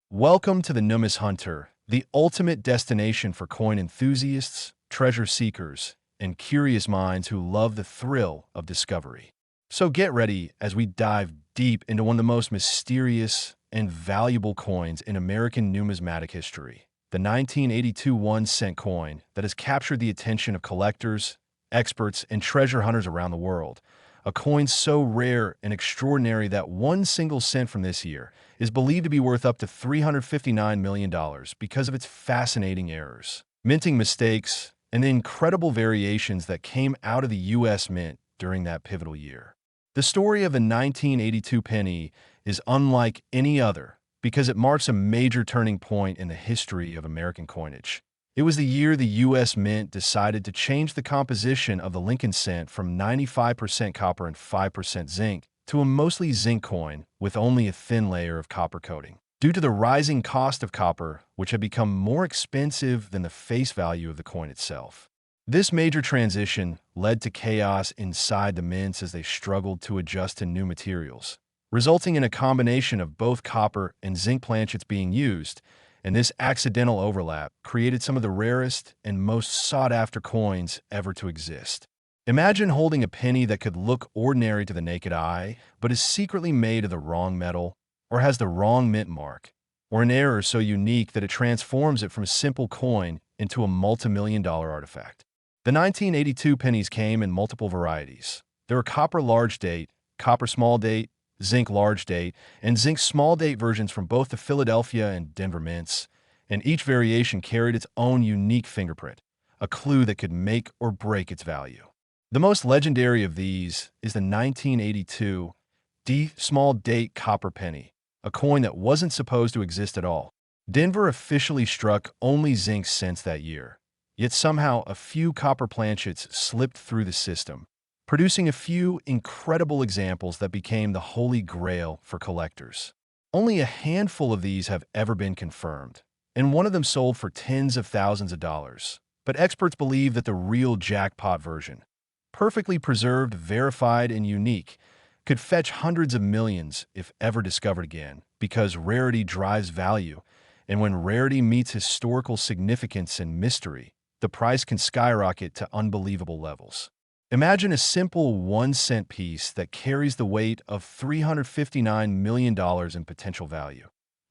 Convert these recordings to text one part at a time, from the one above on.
Welcome to the NUMIS Hunter, the ultimate destination for coin enthusiasts, treasure seekers, and curious minds who love the thrill of discovery. So get ready as we dive deep into one of the most mysterious and valuable coins in American numismatic history, the 1982 1-cent coin that has captured the attention of collectors, experts, and treasure hunters around the world. A coin so rare and extraordinary that 1 single cent from this year is believed to be worth up to $359 million because of its fascinating errors, minting mistakes, and the incredible variations that came out of the U.S. Mint during that pivotal year. The story of the 1982 penny is unlike any other because it marks a major turning point in the history of American coinage. It was the year the U.S. Mint decided to change the composition of the Lincoln cent from 95% copper and 5% zinc to a mostly zinc coin with only a thin layer of copper coating. Due to the rising cost of copper, which had become more expensive than the face value of the coin itself. This major transition led to chaos inside the mints as they struggled to adjust to new materials, resulting in a combination of both copper and zinc planchets being used, and this accidental overlap created some of the rarest and most sought-after coins ever to exist. Imagine holding a penny that could look ordinary to the naked eye, but is secretly made of the wrong metal, or has the wrong mint mark, or an error so unique that it transforms it from a simple coin into a multi-million-dollar artifact. The 1982 pennies came in multiple varieties. There were copper large date, copper small date, zinc large date, and zinc small date versions from both the Philadelphia and Denver mints, and each variation carried its own unique fingerprint, a clue that could make or break its value. The most legendary of these is the 1982 D small date copper penny, a coin that wasn't supposed to exist at all. Denver officially struck only zinc cents that year, yet somehow a few copper planchets slipped through the system, producing a few incredible examples that became the holy grail for collectors. Only a handful of these have ever been confirmed, and one of them sold for tens of thousands of dollars. But experts believe that the real jackpot version, perfectly preserved, verified, and unique, could fetch hundreds of millions if ever discovered again, because rarity drives value, and when rarity meets historical significance and mystery, the price can skyrocket to unbelievable levels. Imagine a simple 1-cent piece that carries the weight of $359 million in potential value.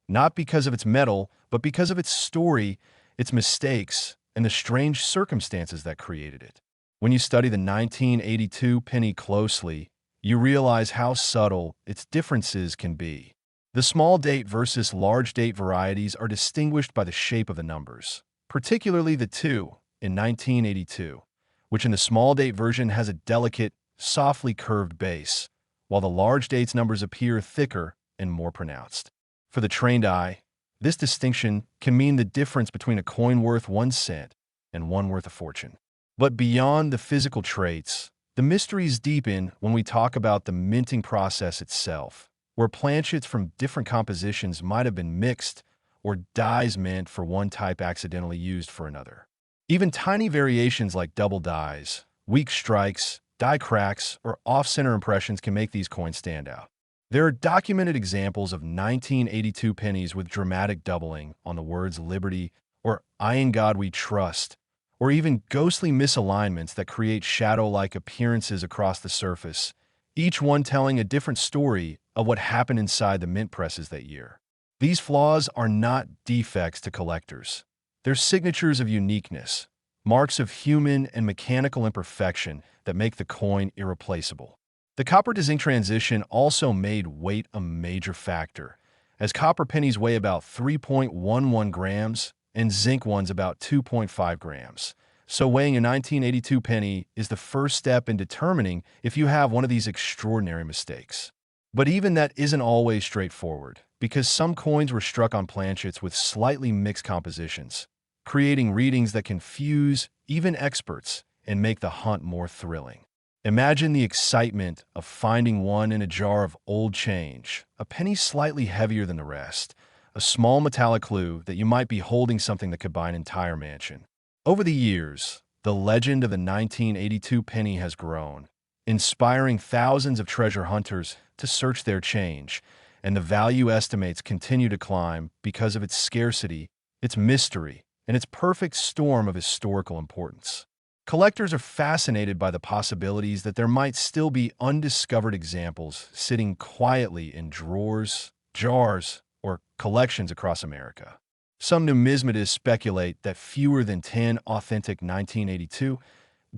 Not because of its metal, but because of its story, its mistakes, and the strange circumstances that created it. When you study the 1982 penny closely, you realize how subtle its differences can be. The small date versus large date varieties are distinguished by the shape of the numbers, particularly the 2 in 1982. Which in the small date version has a delicate, softly curved base, while the large date's numbers appear thicker and more pronounced. For the trained eye, this distinction can mean the difference between a coin worth 1 cent and one worth a fortune. But beyond the physical traits, the mysteries deepen when we talk about the minting process itself, where planchets from different compositions might have been mixed or dyes meant for one type accidentally used for another. Even tiny variations like double dyes, weak strikes, die cracks, or off-center impressions can make these coins stand out. There are documented examples of 1982 pennies with dramatic doubling on the words Liberty or I in God We Trust, or even ghostly misalignments that create shadow-like appearances across the surface, each one telling a different story of what happened inside the mint presses that year. These flaws are not defects to collectors. They're signatures of uniqueness, marks of human and mechanical imperfection that make the coin irreplaceable. The copper to zinc transition also made weight a major factor, as copper pennies weigh about 3.11 grams and zinc ones about 2.5 grams. So weighing a 1982 penny is the first step in determining if you have one of these extraordinary mistakes. But even that isn't always straightforward, because some coins were struck on planchets with slightly mixed compositions, creating readings that confuse even experts and make the hunt more thrilling. Imagine the excitement of finding one in a jar of old change, a penny slightly heavier than the rest, a small metallic clue that you might be holding something that could buy an entire mansion. Over the years, the legend of the 1982 penny has grown, inspiring thousands of treasure hunters to search their change and the value estimates continue to climb because of its scarcity, its mystery, and its perfect storm of historical importance. Collectors are fascinated by the possibilities that there might still be undiscovered examples sitting quietly in drawers, jars, or collections across America. Some numismatists speculate that fewer than 10 authentic 1982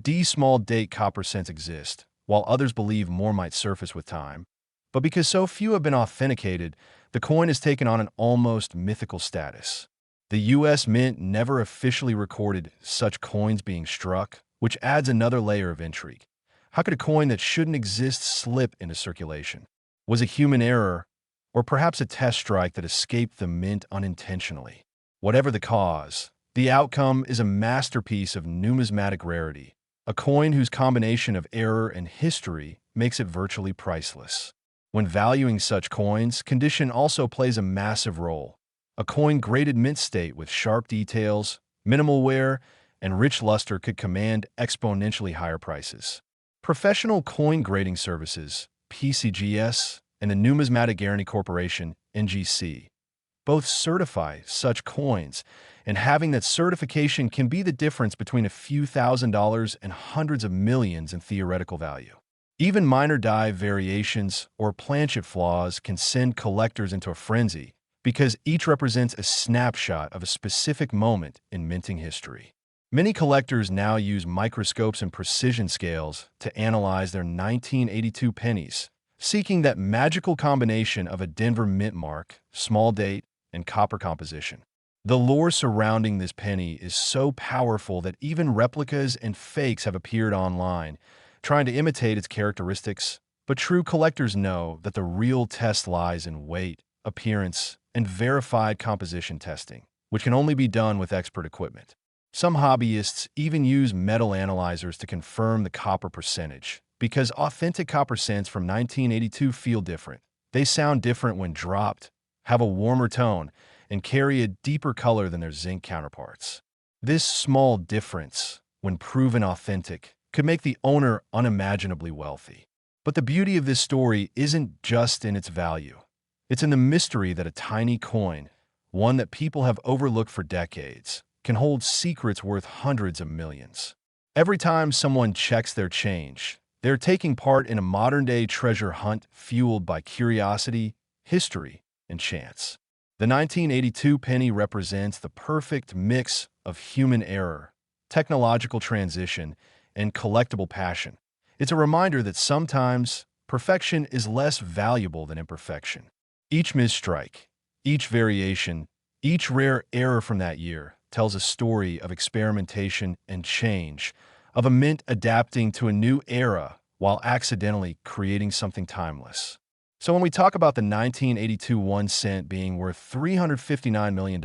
D small date copper cents exist, while others believe more might surface with time. But because so few have been authenticated, the coin has taken on an almost mythical status. The U.S. Mint never officially recorded such coins being struck, which adds another layer of intrigue. How could a coin that shouldn't exist slip into circulation? Was it human error, or perhaps a test strike that escaped the mint unintentionally? Whatever the cause, the outcome is a masterpiece of numismatic rarity, a coin whose combination of error and history makes it virtually priceless. When valuing such coins, condition also plays a massive role. A coin graded mint state with sharp details, minimal wear, and rich luster could command exponentially higher prices. Professional coin grading services, PCGS, and the Numismatic Guarantee Corporation, NGC, both certify such coins, and having that certification can be the difference between a few $1,000s and hundreds of millions in theoretical value. Even minor die variations or planchet flaws can send collectors into a frenzy, because each represents a snapshot of a specific moment in minting history. Many collectors now use microscopes and precision scales to analyze their 1982 pennies, seeking that magical combination of a Denver mint mark, small date, and copper composition. The lore surrounding this penny is so powerful that even replicas and fakes have appeared online, trying to imitate its characteristics, but true collectors know that the real test lies in weight, appearance, and verified composition testing, which can only be done with expert equipment. Some hobbyists even use metal analyzers to confirm the copper percentage, because authentic copper cents from 1982 feel different. They sound different when dropped, have a warmer tone, and carry a deeper color than their zinc counterparts. This small difference, when proven authentic, could make the owner unimaginably wealthy. But the beauty of this story isn't just in its value. It's in the mystery that a tiny coin, one that people have overlooked for decades, can hold secrets worth hundreds of millions. Every time someone checks their change, they're taking part in a modern-day treasure hunt fueled by curiosity, history, and chance. The 1982 penny represents the perfect mix of human error, technological transition, and collectible passion. It's a reminder that sometimes perfection is less valuable than imperfection. Each misstrike, each variation, each rare error from that year tells a story of experimentation and change, of a mint adapting to a new era while accidentally creating something timeless. So when we talk about the 1982 1 cent being worth $359 million,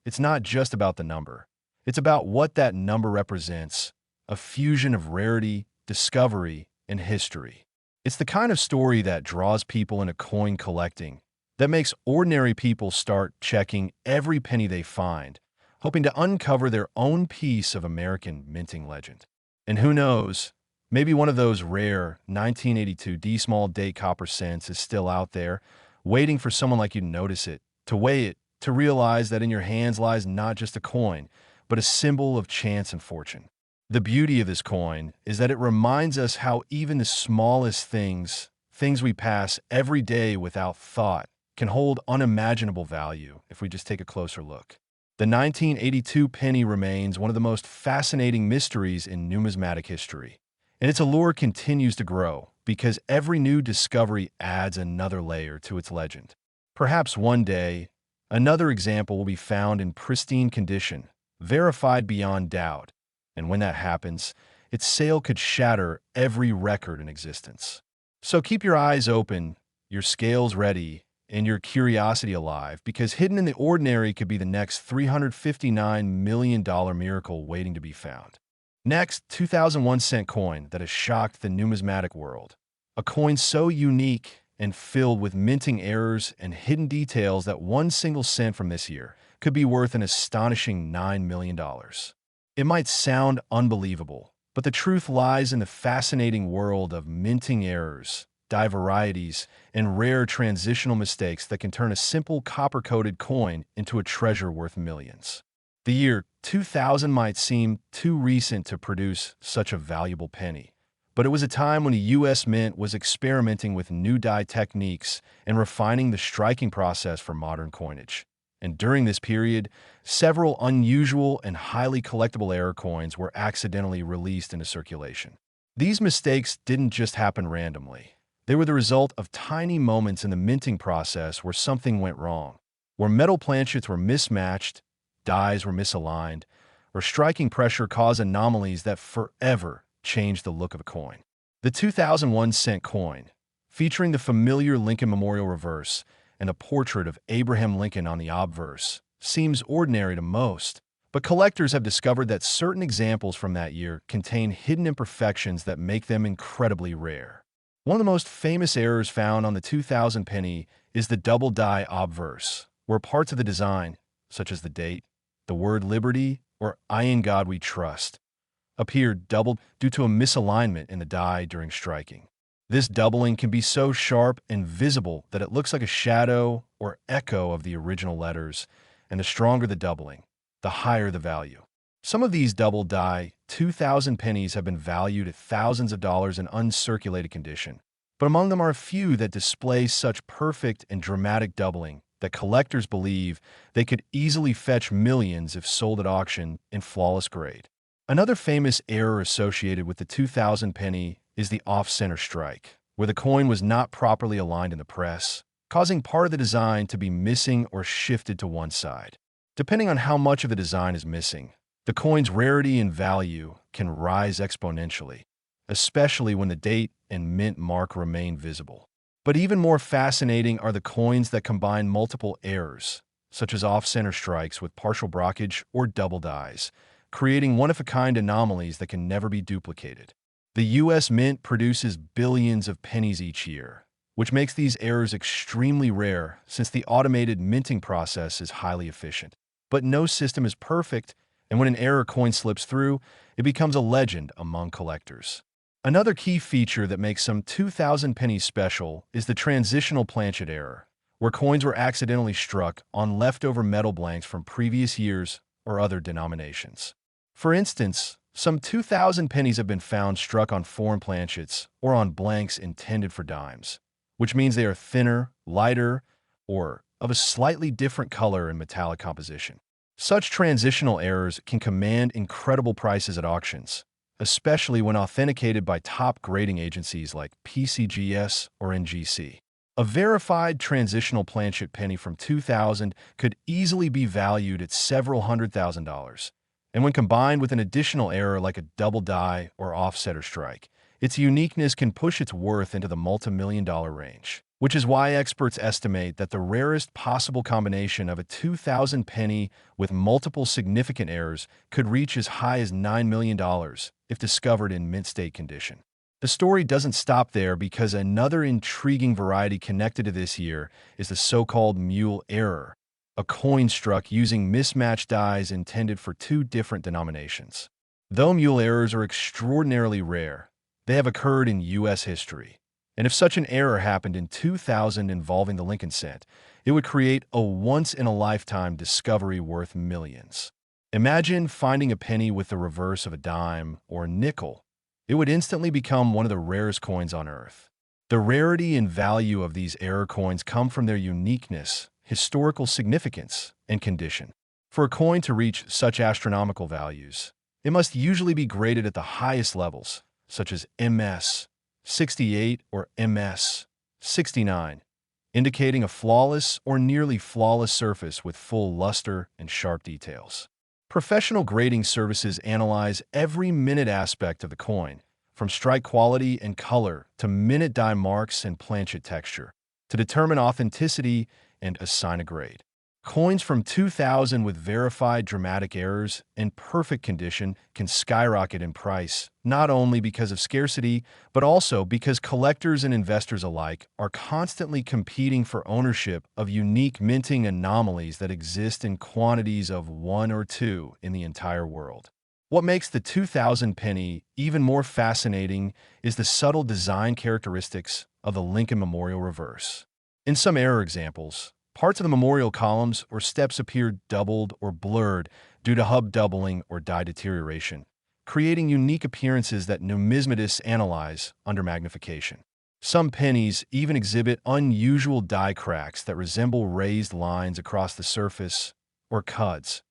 it's not just about the number. It's about what that number represents, a fusion of rarity, discovery, and history. It's the kind of story that draws people into coin collecting, that makes ordinary people start checking every penny they find, hoping to uncover their own piece of American minting legend. And who knows, maybe one of those rare 1982 D small date copper cents is still out there, waiting for someone like you to notice it, to weigh it, to realize that in your hands lies not just a coin, but a symbol of chance and fortune. The beauty of this coin is that it reminds us how even the smallest things we pass every day without thought, can hold unimaginable value if we just take a closer look. The 1982 penny remains one of the most fascinating mysteries in numismatic history, and its allure continues to grow because every new discovery adds another layer to its legend. Perhaps one day, another example will be found in pristine condition, verified beyond doubt, and when that happens, its sale could shatter every record in existence. So keep your eyes open, your scales ready, and your curiosity alive, because hidden in the ordinary could be the next $359 million miracle waiting to be found. Next, 2001 cent coin that has shocked the numismatic world. A coin so unique and filled with minting errors and hidden details that 1 single cent from this year could be worth an astonishing $9 million. It might sound unbelievable, but the truth lies in the fascinating world of minting errors, die varieties, and rare transitional mistakes that can turn a simple copper-coated coin into a treasure worth millions. The year 2000 might seem too recent to produce such a valuable penny, but it was a time when the U.S. Mint was experimenting with new die techniques and refining the striking process for modern coinage. And during this period, several unusual and highly collectible error coins were accidentally released into circulation. These mistakes didn't just happen randomly. They were the result of tiny moments in the minting process where something went wrong, where metal planchets were mismatched, dies were misaligned, or striking pressure caused anomalies that forever changed the look of a coin. The 2001 cent coin, featuring the familiar Lincoln Memorial reverse and a portrait of Abraham Lincoln on the obverse, seems ordinary to most, but collectors have discovered that certain examples from that year contain hidden imperfections that make them incredibly rare. One of the most famous errors found on the 2000 penny is the double die obverse, where parts of the design, such as the date, the word liberty, or I in God we trust, appear doubled due to a misalignment in the die during striking. This doubling can be so sharp and visible that it looks like a shadow or echo of the original letters, and the stronger the doubling, the higher the value. Some of these double die 2000 pennies have been valued at thousands of dollars in uncirculated condition, but among them are a few that display such perfect and dramatic doubling that collectors believe they could easily fetch millions if sold at auction in flawless grade. Another famous error associated with the 2000 penny is the off-center strike, where the coin was not properly aligned in the press, causing part of the design to be missing or shifted to one side. Depending on how much of the design is missing, the coin's rarity and value can rise exponentially, especially when the date and mint mark remain visible. But even more fascinating are the coins that combine multiple errors, such as off-center strikes with partial blockage or double dies, creating one-of-a-kind anomalies that can never be duplicated. The U.S. Mint produces billions of pennies each year, which makes these errors extremely rare since the automated minting process is highly efficient. But no system is perfect, and when an error coin slips through, it becomes a legend among collectors. Another key feature that makes some 2000 pennies special is the transitional planchet error, where coins were accidentally struck on leftover metal blanks from previous years or other denominations. For instance, some 2000 pennies have been found struck on foreign planchets or on blanks intended for dimes, which means they are thinner, lighter, or of a slightly different color and metallic composition. Such transitional errors can command incredible prices at auctions, especially when authenticated by top grading agencies like PCGS or NGC. A verified transitional planchet penny from 2000 could easily be valued at several $100,000. And when combined with an additional error like a double die or offsetter strike, its uniqueness can push its worth into the multi-million-dollar range, which is why experts estimate that the rarest possible combination of a 2000 penny with multiple significant errors could reach as high as $9 million if discovered in mint state condition. The story doesn't stop there because another intriguing variety connected to this year is the so-called mule error, a coin struck using mismatched dies intended for two different denominations. Though mule errors are extraordinarily rare, they have occurred in U.S. history. And if such an error happened in 2000 involving the Lincoln cent, it would create a once-in-a-lifetime discovery worth millions. Imagine finding a penny with the reverse of a dime or a nickel. It would instantly become one of the rarest coins on Earth. The rarity and value of these error coins come from their uniqueness, historical significance, and condition. For a coin to reach such astronomical values, it must usually be graded at the highest levels, such as MS 68 or MS 69, indicating a flawless or nearly flawless surface with full luster and sharp details. Professional grading services analyze every minute aspect of the coin, from strike quality and color to minute die marks and planchet texture, to determine authenticity and assign a grade. Coins from 2000 with verified dramatic errors in perfect condition can skyrocket in price, not only because of scarcity, but also because collectors and investors alike are constantly competing for ownership of unique minting anomalies that exist in quantities of one or two in the entire world. What makes the 2000 penny even more fascinating is the subtle design characteristics of the Lincoln Memorial reverse. In some error examples, parts of the memorial columns or steps appear doubled or blurred due to hub doubling or die deterioration, creating unique appearances that numismatists analyze under magnification. Some pennies even exhibit unusual die cracks that resemble raised lines across the surface or cuts,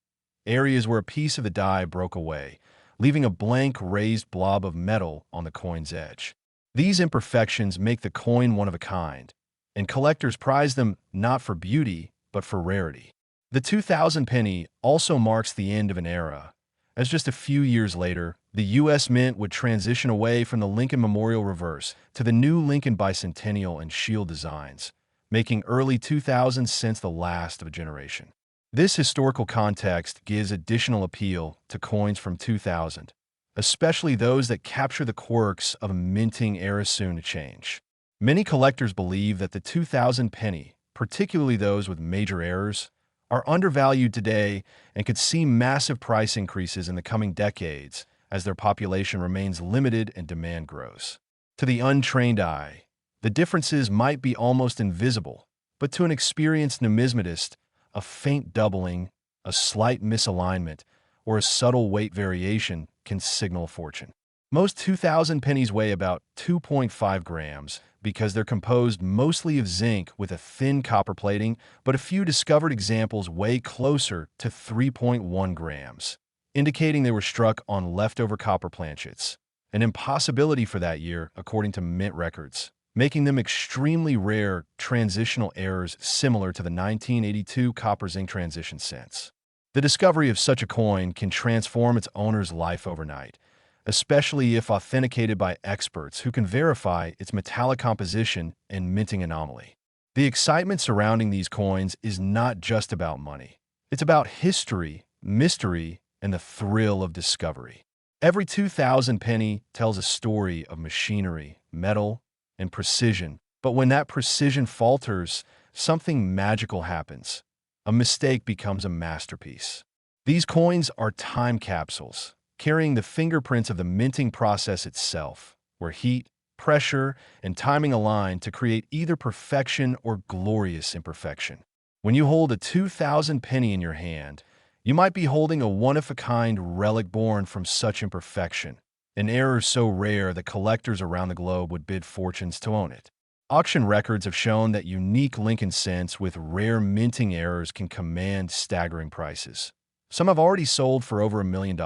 areas where a piece of the die broke away, leaving a blank raised blob of metal on the coin's edge. These imperfections make the coin one of a kind, and collectors prize them not for beauty, but for rarity. The 2000 penny also marks the end of an era, as just a few years later, the U.S. Mint would transition away from the Lincoln Memorial reverse to the new Lincoln Bicentennial and Shield designs, making early 2000s cents the last of a generation. This historical context gives additional appeal to coins from 2000, especially those that capture the quirks of a minting era soon to change. Many collectors believe that the 2000 penny, particularly those with major errors, are undervalued today and could see massive price increases in the coming decades as their population remains limited and demand grows. To the untrained eye, the differences might be almost invisible, but to an experienced numismatist, a faint doubling, a slight misalignment, or a subtle weight variation can signal a fortune. Most 2000 pennies weigh about 2.5 grams because they're composed mostly of zinc with a thin copper plating, but a few discovered examples weigh closer to 3.1 grams, indicating they were struck on leftover copper planchets, an impossibility for that year according to mint records, making them extremely rare transitional errors similar to the 1982 copper-zinc transition cents. The discovery of such a coin can transform its owner's life overnight, especially if authenticated by experts who can verify its metallic composition and minting anomaly. The excitement surrounding these coins is not just about money. It's about history, mystery, and the thrill of discovery. Every 2000 penny tells a story of machinery, metal, and precision, but when that precision falters, something magical happens. A mistake becomes a masterpiece. These coins are time capsules, carrying the fingerprints of the minting process itself, where heat, pressure, and timing align to create either perfection or glorious imperfection. When you hold a 2000 penny in your hand, you might be holding a one-of-a-kind relic born from such imperfection, an error so rare that collectors around the globe would bid fortunes to own it. Auction records have shown that unique Lincoln cents with rare minting errors can command staggering prices. Some have already sold for over $1 million,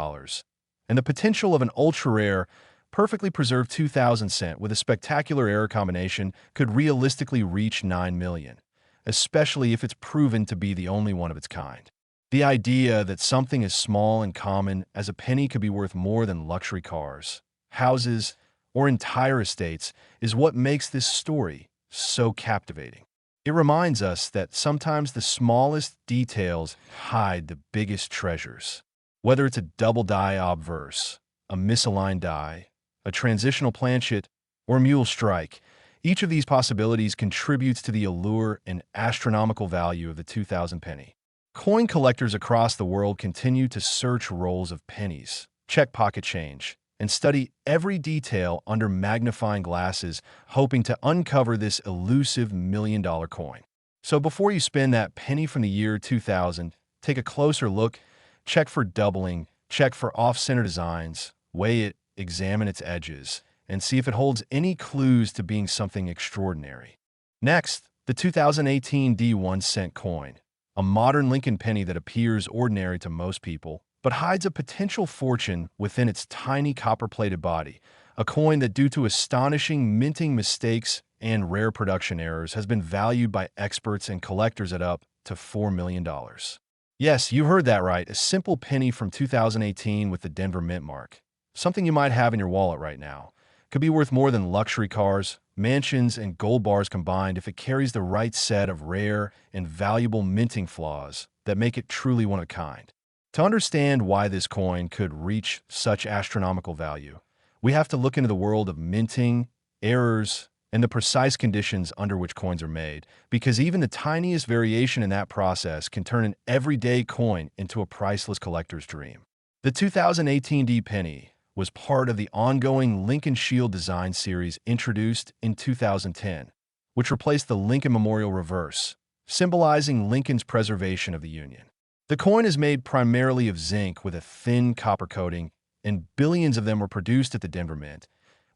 and the potential of an ultra-rare, perfectly preserved 2000 cent with a spectacular error combination could realistically reach $9 million, especially if it's proven to be the only one of its kind. The idea that something as small and common as a penny could be worth more than luxury cars, houses, or entire estates is what makes this story so captivating. It reminds us that sometimes the smallest details hide the biggest treasures. Whether it's a double die obverse, a misaligned die, a transitional planchet, or a mule strike, each of these possibilities contributes to the allure and astronomical value of the 2000 penny. Coin collectors across the world continue to search rolls of pennies, check pocket change, and study every detail under magnifying glasses, hoping to uncover this elusive million-dollar coin. So before you spend that penny from the year 2000, take a closer look. Check for doubling, check for off-center designs, weigh it, examine its edges, and see if it holds any clues to being something extraordinary. Next, the 2018 D1 cent coin, a modern Lincoln penny that appears ordinary to most people, but hides a potential fortune within its tiny copper-plated body, a coin that due to astonishing minting mistakes and rare production errors has been valued by experts and collectors at up to $4 million. Yes, you heard that right, a simple penny from 2018 with the Denver Mint mark. Something you might have in your wallet right now. Could be worth more than luxury cars, mansions, and gold bars combined if it carries the right set of rare and valuable minting flaws that make it truly one of a kind. To understand why this coin could reach such astronomical value, we have to look into the world of minting, errors, and the precise conditions under which coins are made, because even the tiniest variation in that process can turn an everyday coin into a priceless collector's dream. The 2018 D penny was part of the ongoing Lincoln Shield design series introduced in 2010, which replaced the Lincoln Memorial reverse, symbolizing Lincoln's preservation of the Union. The coin is made primarily of zinc with a thin copper coating, and billions of them were produced at the Denver Mint.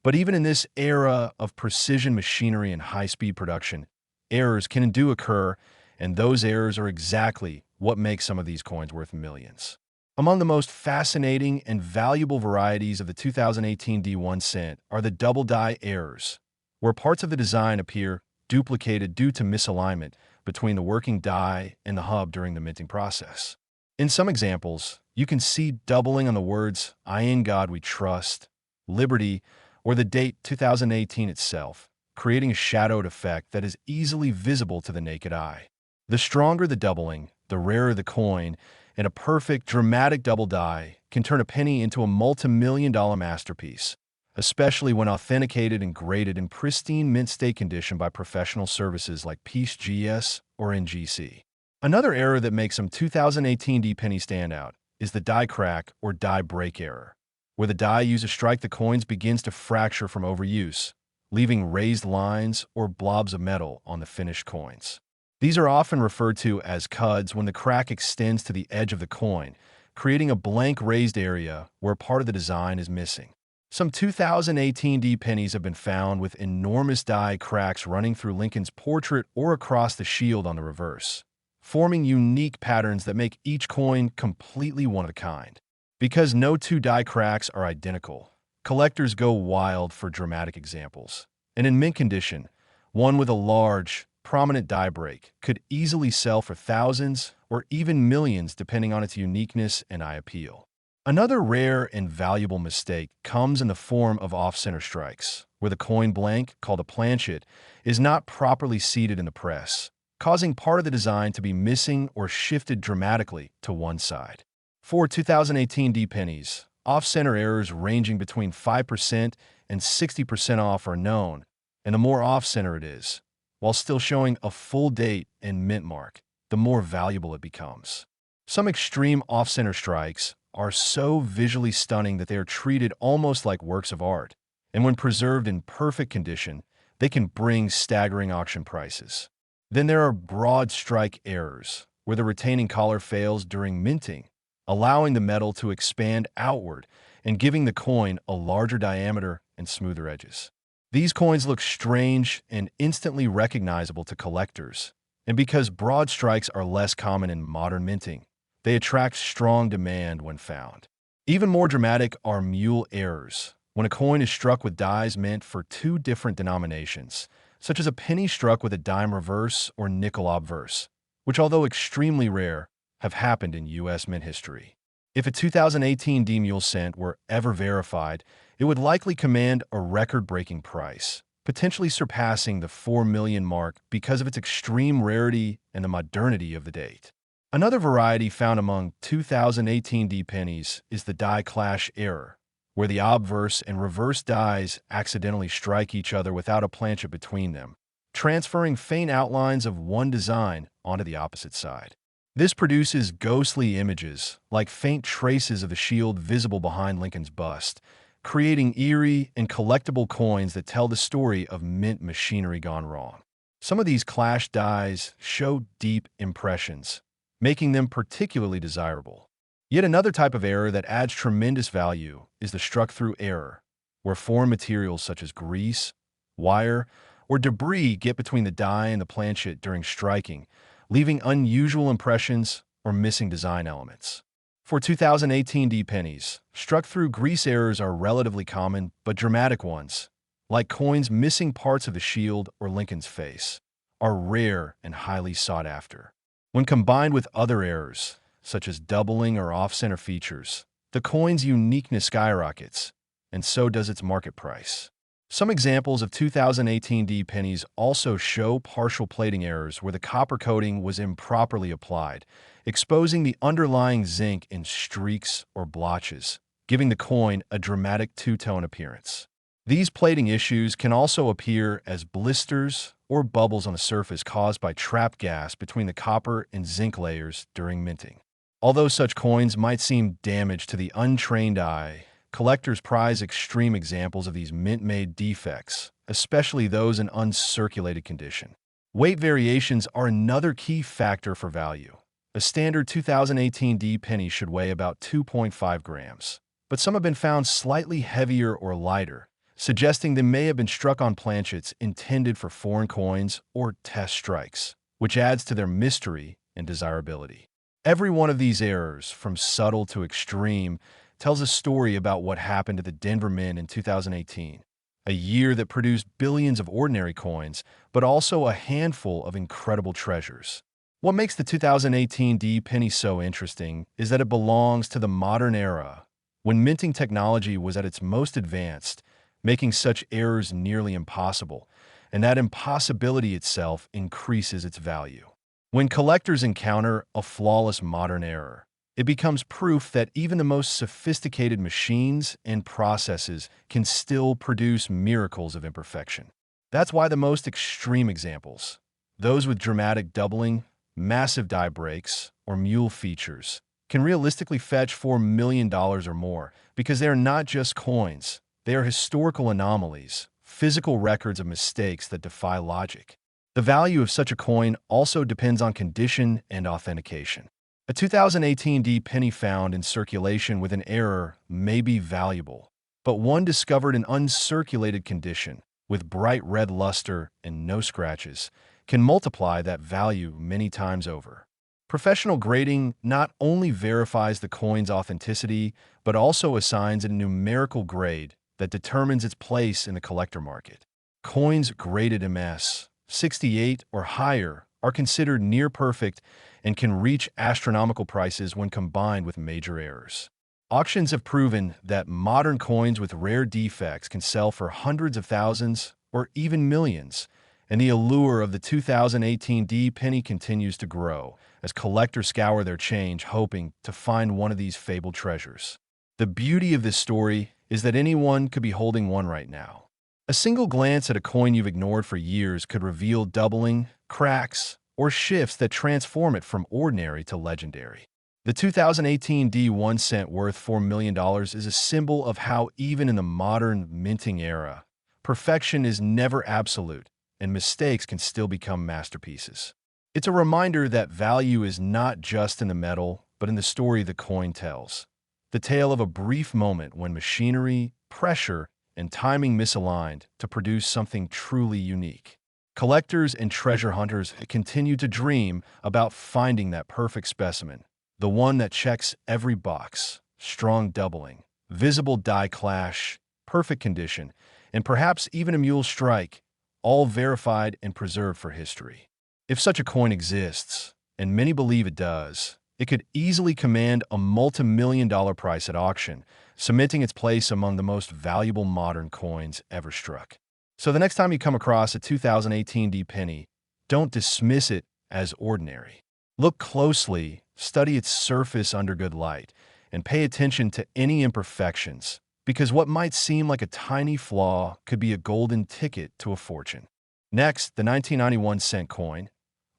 But even in this era of precision machinery and high-speed production, errors can and do occur, and those errors are exactly what makes some of these coins worth millions. Among the most fascinating and valuable varieties of the 2018 D1 cent are the double die errors, where parts of the design appear duplicated due to misalignment between the working die and the hub during the minting process. In some examples, you can see doubling on the words, "I in God we trust," "Liberty," or the date 2018 itself, creating a shadowed effect that is easily visible to the naked eye. The stronger the doubling, the rarer the coin, and a perfect, dramatic double die can turn a penny into a multi-million-dollar masterpiece, especially when authenticated and graded in pristine mint state condition by professional services like Peace GS or NGC. Another error that makes some 2018 D penny stand out is the die crack or die break error, where the die used to strike the coins begins to fracture from overuse, leaving raised lines or blobs of metal on the finished coins. These are often referred to as cuds when the crack extends to the edge of the coin, creating a blank raised area where part of the design is missing. Some 2018 D pennies have been found with enormous die cracks running through Lincoln's portrait or across the shield on the reverse, forming unique patterns that make each coin completely one of a kind. Because no two die cracks are identical, collectors go wild for dramatic examples. And in mint condition, one with a large, prominent die break could easily sell for thousands or even millions depending on its uniqueness and eye appeal. Another rare and valuable mistake comes in the form of off-center strikes, where the coin blank, called a planchet, is not properly seated in the press, causing part of the design to be missing or shifted dramatically to one side. For 2018 D pennies, off-center errors ranging between 5% and 60% off are known, and the more off-center it is, while still showing a full date and mint mark, the more valuable it becomes. Some extreme off-center strikes are so visually stunning that they are treated almost like works of art, and when preserved in perfect condition, they can bring staggering auction prices. Then there are broad strike errors, where the retaining collar fails during minting, allowing the metal to expand outward and giving the coin a larger diameter and smoother edges. These coins look strange and instantly recognizable to collectors, and because broad strikes are less common in modern minting, they attract strong demand when found. Even more dramatic are mule errors, when a coin is struck with dies meant for two different denominations, such as a penny struck with a dime reverse or nickel obverse, which, although extremely rare, have happened in U.S. mint history. If a 2018 D mule cent were ever verified, it would likely command a record-breaking price, potentially surpassing the 4 million mark because of its extreme rarity and the modernity of the date. Another variety found among 2018 D pennies is the die clash error, where the obverse and reverse dies accidentally strike each other without a planchet between them, transferring faint outlines of one design onto the opposite side. This produces ghostly images, like faint traces of the shield visible behind Lincoln's bust, creating eerie and collectible coins that tell the story of mint machinery gone wrong. Some of these clash dies show deep impressions, making them particularly desirable. Yet another type of error that adds tremendous value is the struck-through error, where foreign materials such as grease, wire, or debris get between the die and the planchet during striking, leaving unusual impressions or missing design elements. For 2018 D pennies, struck-through grease errors are relatively common but dramatic ones, like coins missing parts of the shield or Lincoln's face, are rare and highly sought after. When combined with other errors, such as doubling or off-center features, the coin's uniqueness skyrockets, and so does its market price. Some examples of 2018 D pennies also show partial plating errors where the copper coating was improperly applied, exposing the underlying zinc in streaks or blotches, giving the coin a dramatic two-tone appearance. These plating issues can also appear as blisters or bubbles on the surface caused by trapped gas between the copper and zinc layers during minting. Although such coins might seem damaged to the untrained eye, collectors prize extreme examples of these mint-made defects, especially those in uncirculated condition. Weight variations are another key factor for value. A standard 2018 D penny should weigh about 2.5 grams, but some have been found slightly heavier or lighter, suggesting they may have been struck on planchets intended for foreign coins or test strikes, which adds to their mystery and desirability. Every one of these errors, from subtle to extreme, tells a story about what happened to the Denver Mint in 2018, a year that produced billions of ordinary coins, but also a handful of incredible treasures. What makes the 2018 D penny so interesting is that it belongs to the modern era, when minting technology was at its most advanced, making such errors nearly impossible, and that impossibility itself increases its value. When collectors encounter a flawless modern error, it becomes proof that even the most sophisticated machines and processes can still produce miracles of imperfection. That's why the most extreme examples, those with dramatic doubling, massive die breaks, or mule features, can realistically fetch $4 million or more, because they are not just coins, they are historical anomalies, physical records of mistakes that defy logic. The value of such a coin also depends on condition and authentication. A 2018 D penny found in circulation with an error may be valuable, but one discovered in uncirculated condition, with bright red luster and no scratches, can multiply that value many times over. Professional grading not only verifies the coin's authenticity, but also assigns it a numerical grade that determines its place in the collector market. Coins graded MS 68 or higher are considered near perfect and can reach astronomical prices when combined with major errors. Auctions have proven that modern coins with rare defects can sell for hundreds of thousands or even millions, and the allure of the 2018 D penny continues to grow as collectors scour their change hoping to find one of these fabled treasures. The beauty of this story is that anyone could be holding one right now. A single glance at a coin you've ignored for years could reveal doubling, cracks, or shifts that transform it from ordinary to legendary. The 2018 D 1 cent worth $4 million is a symbol of how even in the modern minting era, perfection is never absolute, and mistakes can still become masterpieces. It's a reminder that value is not just in the metal, but in the story the coin tells. The tale of a brief moment when machinery, pressure, and timing misaligned to produce something truly unique. Collectors and treasure hunters continue to dream about finding that perfect specimen, the one that checks every box: strong doubling, visible die clash, perfect condition, and perhaps even a mule strike, all verified and preserved for history. If such a coin exists, and many believe it does, it could easily command a multi-million-dollar price at auction, cementing its place among the most valuable modern coins ever struck. So the next time you come across a 2018 D penny, don't dismiss it as ordinary. Look closely, study its surface under good light, and pay attention to any imperfections, because what might seem like a tiny flaw could be a golden ticket to a fortune. Next, the 1991 cent coin,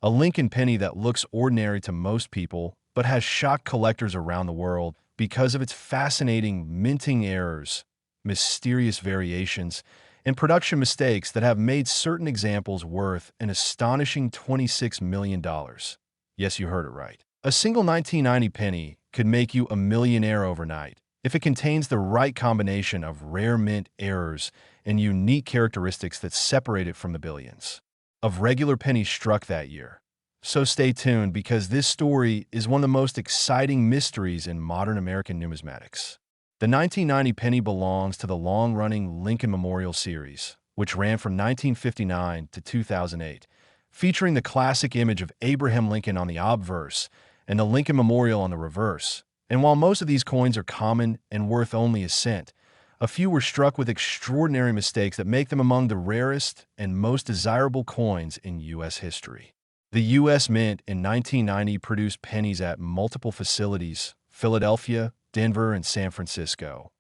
a Lincoln penny that looks ordinary to most people, but has shocked collectors around the world because of its fascinating minting errors, mysterious variations, and production mistakes that have made certain examples worth an astonishing $26 million. Yes, you heard it right. A single 1990 penny could make you a millionaire overnight if it contains the right combination of rare mint errors and unique characteristics that separate it from the billions of regular pennies struck that year. So stay tuned, because this story is one of the most exciting mysteries in modern American numismatics. The 1990 penny belongs to the long-running Lincoln Memorial series, which ran from 1959 to 2008, featuring the classic image of Abraham Lincoln on the obverse and the Lincoln Memorial on the reverse. And while most of these coins are common and worth only a cent, a few were struck with extraordinary mistakes that make them among the rarest and most desirable coins in U.S. history. The U.S. Mint in 1990 produced pennies at multiple facilities: Philadelphia, Denver, and San Francisco.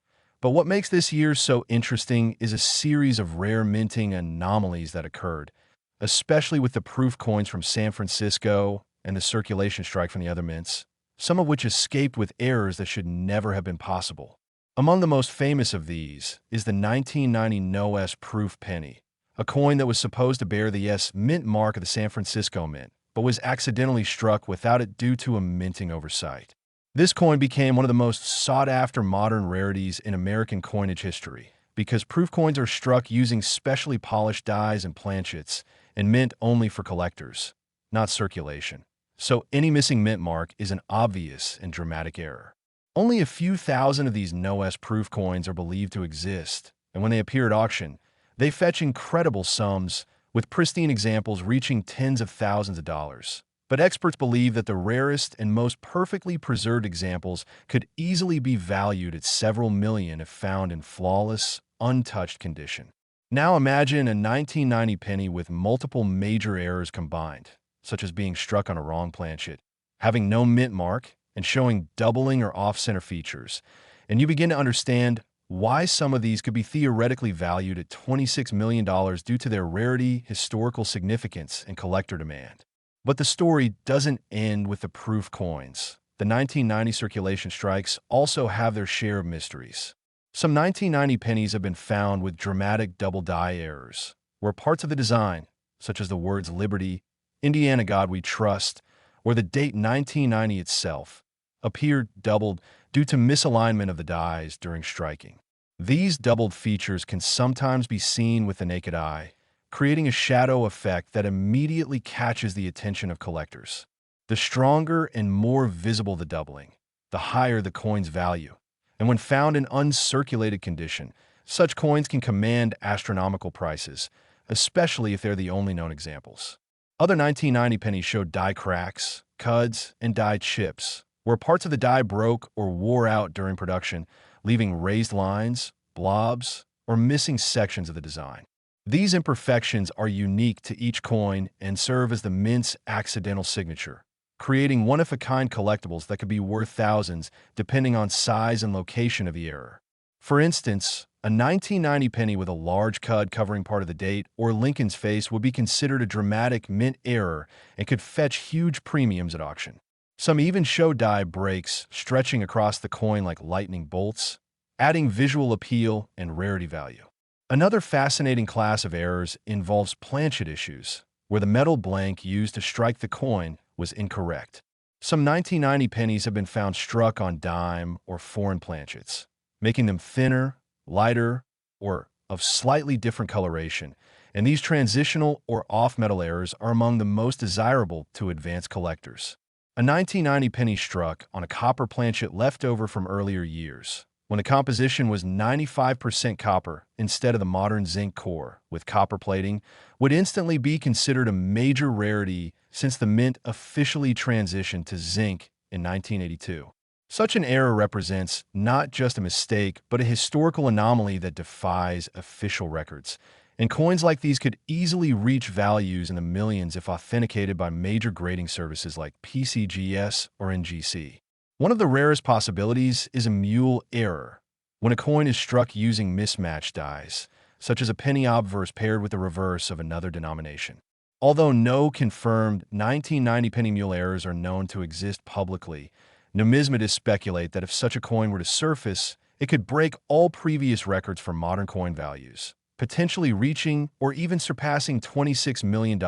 But what makes this year so interesting is a series of rare minting anomalies that occurred, especially with the proof coins from San Francisco and the circulation strike from the other mints. some of which escaped with errors that should never have been possible. Among the most famous of these is the 1990 NOS proof penny, a coin that was supposed to bear the S mint mark of the San Francisco Mint, but was accidentally struck without it due to a minting oversight. This coin became one of the most sought-after modern rarities in American coinage history because proof coins are struck using specially polished dies and planchets and mint only for collectors, not circulation. So any missing mint mark is an obvious and dramatic error. Only a few thousand of these NOS proof coins are believed to exist, and when they appear at auction, they fetch incredible sums, with pristine examples reaching tens of thousands of dollars. But experts believe that the rarest and most perfectly preserved examples could easily be valued at several million if found in flawless, untouched condition. Now imagine a 1990 penny with multiple major errors combined, such as being struck on a wrong planchet, having no mint mark, and showing doubling or off-center features, and you begin to understand why some of these could be theoretically valued at $26 million due to their rarity, historical significance, and collector demand. But the story doesn't end with the proof coins. The 1990 circulation strikes also have their share of mysteries. Some 1990 pennies have been found with dramatic double die errors, where parts of the design, such as the words Liberty, Indiana God We Trust, or the date 1990 itself, appear doubled due to misalignment of the dies during striking. These doubled features can sometimes be seen with the naked eye, creating a shadow effect that immediately catches the attention of collectors. The stronger and more visible the doubling, the higher the coin's value. And when found in uncirculated condition, such coins can command astronomical prices, especially if they're the only known examples. Other 1990 pennies showed die cracks, cuds, and die chips, where parts of the die broke or wore out during production, leaving raised lines, blobs, or missing sections of the design. These imperfections are unique to each coin and serve as the mint's accidental signature, creating one-of-a-kind collectibles that could be worth thousands depending on size and location of the error. For instance, a 1990 penny with a large cud covering part of the date or Lincoln's face would be considered a dramatic mint error and could fetch huge premiums at auction. Some even show die breaks stretching across the coin like lightning bolts, adding visual appeal and rarity value. Another fascinating class of errors involves planchet issues, where the metal blank used to strike the coin was incorrect. Some 1990 pennies have been found struck on dime or foreign planchets, making them thinner, lighter, or of slightly different coloration, and these transitional or off-metal errors are among the most desirable to advanced collectors. A 1990 penny struck on a copper planchet left over from earlier years, when the composition was 95% copper instead of the modern zinc core with copper plating, would instantly be considered a major rarity since the mint officially transitioned to zinc in 1982. Such an error represents not just a mistake, but a historical anomaly that defies official records. And coins like these could easily reach values in the millions if authenticated by major grading services like PCGS or NGC. One of the rarest possibilities is a mule error, when a coin is struck using mismatched dies, such as a penny obverse paired with the reverse of another denomination. Although no confirmed 1990 penny mule errors are known to exist publicly, numismatists speculate that if such a coin were to surface, it could break all previous records for modern coin values, potentially reaching or even surpassing $26 million,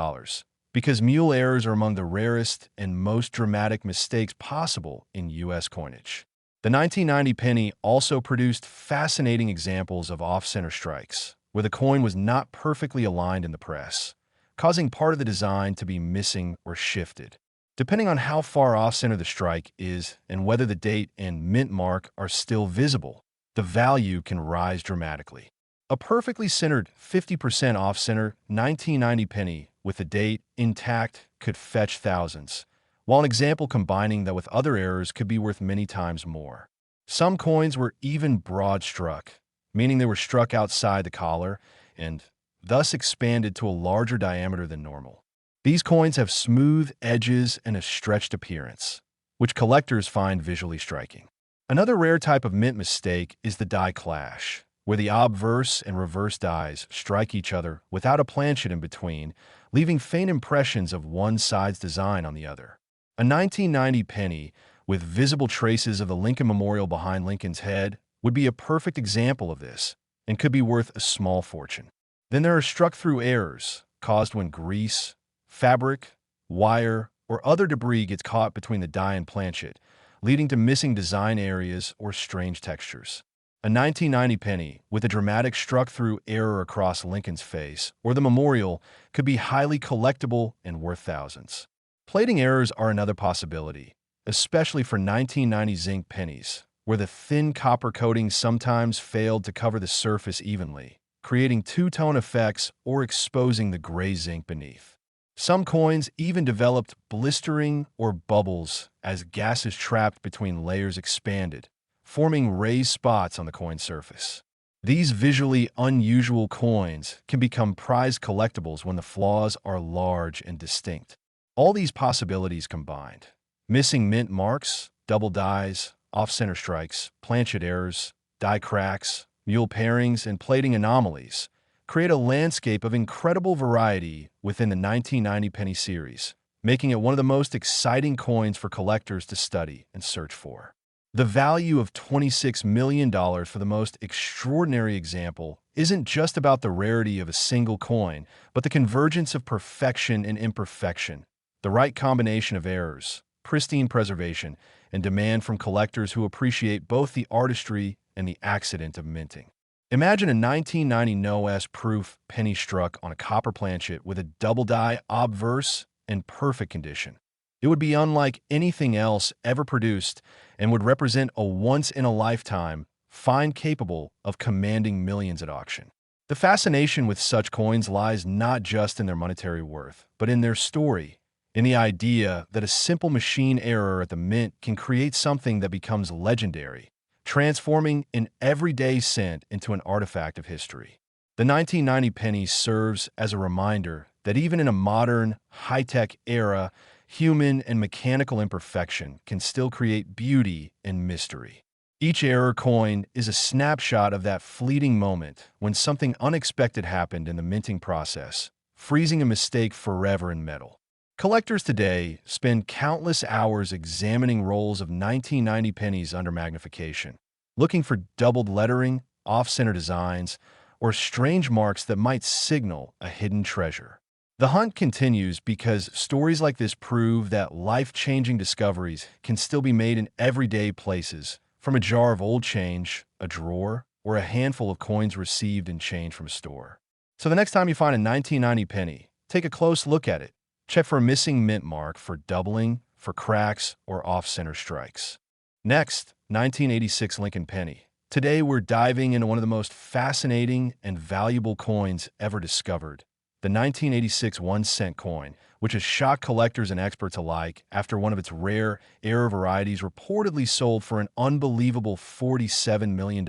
because mule errors are among the rarest and most dramatic mistakes possible in U.S. coinage. The 1990 penny also produced fascinating examples of off-center strikes, where the coin was not perfectly aligned in the press, causing part of the design to be missing or shifted. Depending on how far off-center the strike is and whether the date and mint mark are still visible, the value can rise dramatically. A perfectly centered 50% off-center 1990 penny with the date intact could fetch thousands, while an example combining that with other errors could be worth many times more. Some coins were even broad-struck, meaning they were struck outside the collar and thus expanded to a larger diameter than normal. These coins have smooth edges and a stretched appearance, which collectors find visually striking. Another rare type of mint mistake is the die clash, where the obverse and reverse dies strike each other without a planchet in between, leaving faint impressions of one side's design on the other. A 1990 penny with visible traces of the Lincoln Memorial behind Lincoln's head, would be a perfect example of this and could be worth a small fortune. Then there are struck-through errors caused when grease, fabric, wire, or other debris gets caught between the die and planchet, leading to missing design areas or strange textures. A 1990 penny with a dramatic struck-through error across Lincoln's face or the memorial could be highly collectible and worth thousands. Plating errors are another possibility, especially for 1990 zinc pennies, where the thin copper coating sometimes failed to cover the surface evenly, creating two-tone effects or exposing the gray zinc beneath. Some coins even developed blistering or bubbles as gases trapped between layers expanded, forming raised spots on the coin surface. These visually unusual coins can become prized collectibles when the flaws are large and distinct. All these possibilities combined, missing mint marks, double dies, off-center strikes, planchet errors, die cracks, mule pairings, and plating anomalies, create a landscape of incredible variety within the 1990 penny series, making it one of the most exciting coins for collectors to study and search for. The value of $26 million for the most extraordinary example isn't just about the rarity of a single coin, but the convergence of perfection and imperfection, the right combination of errors, pristine preservation, and demand from collectors who appreciate both the artistry and the accident of minting. Imagine a 1990 NOS proof penny struck on a copper planchet with a double die obverse in perfect condition. It would be unlike anything else ever produced and would represent a once-in-a-lifetime find capable of commanding millions at auction. The fascination with such coins lies not just in their monetary worth, but in their story, in the idea that a simple machine error at the mint can create something that becomes legendary, transforming an everyday cent into an artifact of history. The 1990 penny serves as a reminder that even in a modern, high-tech era, human and mechanical imperfection can still create beauty and mystery. Each error coin is a snapshot of that fleeting moment when something unexpected happened in the minting process, freezing a mistake forever in metal. Collectors today spend countless hours examining rolls of 1990 pennies under magnification, looking for doubled lettering, off-center designs, or strange marks that might signal a hidden treasure. The hunt continues because stories like this prove that life-changing discoveries can still be made in everyday places, from a jar of old change, a drawer, or a handful of coins received in change from a store. So the next time you find a 1990 penny, take a close look at it. Check for a missing mint mark, for doubling, for cracks, or off-center strikes. Next, 1986 Lincoln penny. Today we're diving into one of the most fascinating and valuable coins ever discovered, the 1986 1-cent coin, which has shocked collectors and experts alike after one of its rare error varieties reportedly sold for an unbelievable $47 million,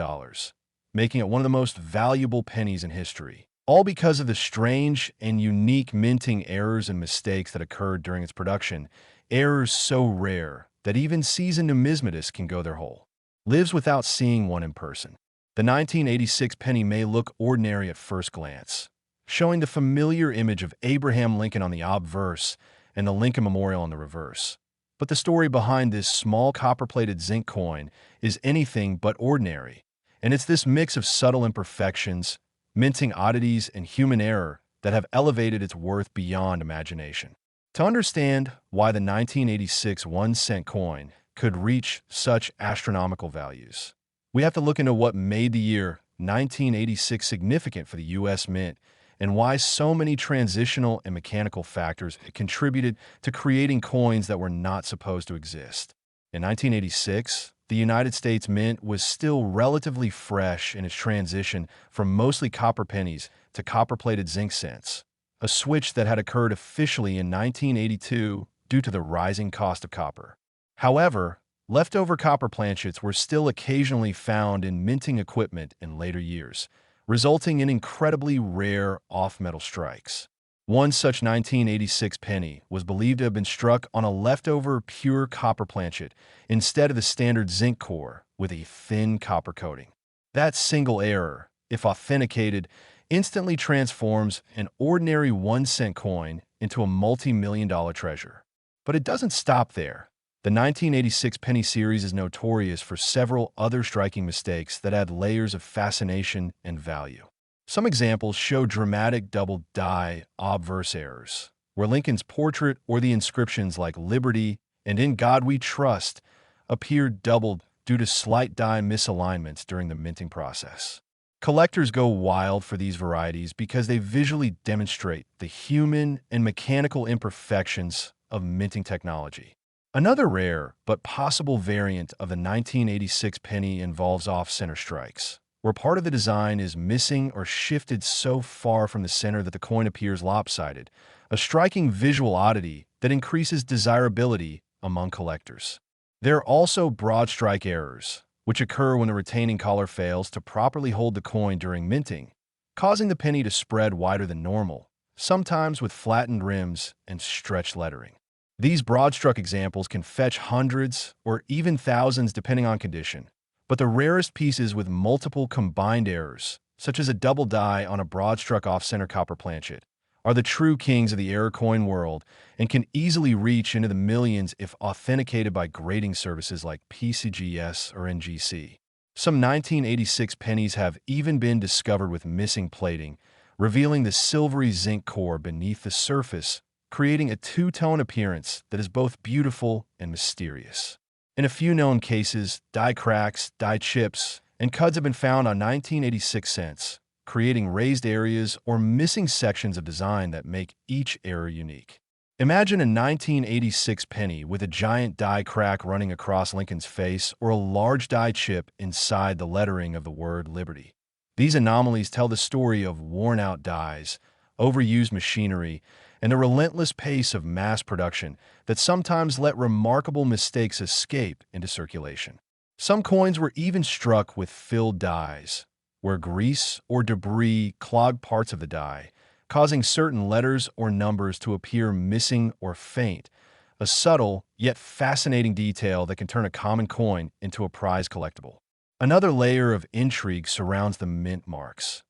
making it one of the most valuable pennies in history. All because of the strange and unique minting errors and mistakes that occurred during its production, errors so rare that even seasoned numismatists can go their whole lives without seeing one in person. The 1986 penny may look ordinary at first glance, showing the familiar image of Abraham Lincoln on the obverse and the Lincoln Memorial on the reverse. But the story behind this small copper-plated zinc coin is anything but ordinary, and it's this mix of subtle imperfections, minting oddities, and human error that have elevated its worth beyond imagination. To understand why the 1986 1-cent coin could reach such astronomical values, we have to look into what made the year 1986 significant for the U.S. Mint and why so many transitional and mechanical factors contributed to creating coins that were not supposed to exist. In 1986, the United States Mint was still relatively fresh in its transition from mostly copper pennies to copper-plated zinc cents, a switch that had occurred officially in 1982 due to the rising cost of copper. However, leftover copper planchets were still occasionally found in minting equipment in later years, resulting in incredibly rare off-metal strikes. One such 1986 penny was believed to have been struck on a leftover pure copper planchet instead of the standard zinc core with a thin copper coating. That single error, if authenticated, instantly transforms an ordinary 1-cent coin into a multi-million-dollar treasure. But it doesn't stop there. The 1986 penny series is notorious for several other striking mistakes that add layers of fascination and value. Some examples show dramatic double die obverse errors, where Lincoln's portrait or the inscriptions like Liberty and In God We Trust appear doubled due to slight die misalignments during the minting process. Collectors go wild for these varieties because they visually demonstrate the human and mechanical imperfections of minting technology. Another rare but possible variant of the 1986 penny involves off-center strikes, where part of the design is missing or shifted so far from the center that the coin appears lopsided, a striking visual oddity that increases desirability among collectors. There are also broad strike errors, which occur when the retaining collar fails to properly hold the coin during minting, causing the penny to spread wider than normal, sometimes with flattened rims and stretched lettering. These broad-struck examples can fetch hundreds or even thousands depending on condition, but the rarest pieces with multiple combined errors, such as a double die on a broad-struck off-center copper planchet, are the true kings of the error coin world and can easily reach into the millions if authenticated by grading services like PCGS or NGC. Some 1986 pennies have even been discovered with missing plating, revealing the silvery zinc core beneath the surface, creating a two-tone appearance that is both beautiful and mysterious. In a few known cases, die cracks, die chips, and cuds have been found on 1986 cents, creating raised areas or missing sections of design that make each error unique. Imagine a 1986 penny with a giant die crack running across Lincoln's face or a large die chip inside the lettering of the word Liberty. These anomalies tell the story of worn-out dies, overused machinery, and a relentless pace of mass production that sometimes let remarkable mistakes escape into circulation. Some coins were even struck with filled dies, where grease or debris clogged parts of the die, causing certain letters or numbers to appear missing or faint, a subtle yet fascinating detail that can turn a common coin into a prize collectible. Another layer of intrigue surrounds the mint marks.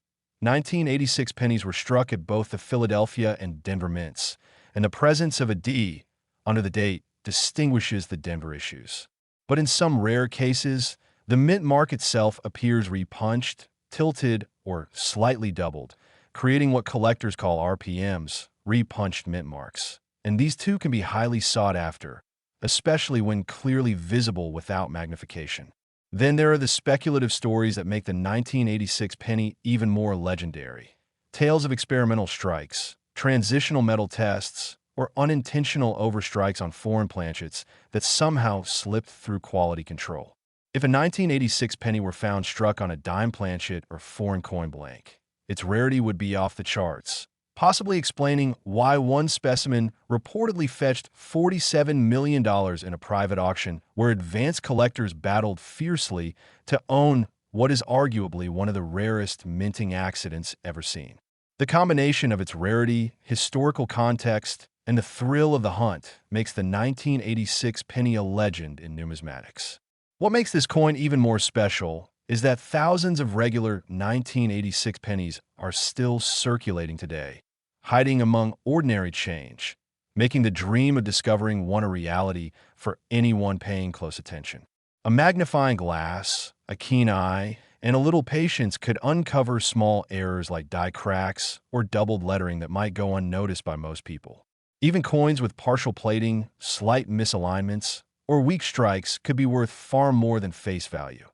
1986 pennies were struck at both the Philadelphia and Denver mints, and the presence of a D under the date distinguishes the Denver issues. But in some rare cases, the mint mark itself appears repunched, tilted, or slightly doubled, creating what collectors call RPMs, repunched mint marks. And these too can be highly sought after, especially when clearly visible without magnification. Then there are the speculative stories that make the 1986 penny even more legendary. Tales of experimental strikes, transitional metal tests, or unintentional overstrikes on foreign planchets that somehow slipped through quality control. If a 1986 penny were found struck on a dime planchet or foreign coin blank, its rarity would be off the charts, possibly explaining why one specimen reportedly fetched $47 million in a private auction where advanced collectors battled fiercely to own what is arguably one of the rarest minting accidents ever seen. The combination of its rarity, historical context, and the thrill of the hunt makes the 1986 penny a legend in numismatics. What makes this coin even more special is that thousands of regular 1986 pennies are still circulating today, hiding among ordinary change, making the dream of discovering one a reality for anyone paying close attention. A magnifying glass, a keen eye, and a little patience could uncover small errors like die cracks or doubled lettering that might go unnoticed by most people. Even coins with partial plating, slight misalignments, or weak strikes could be worth far more than face value,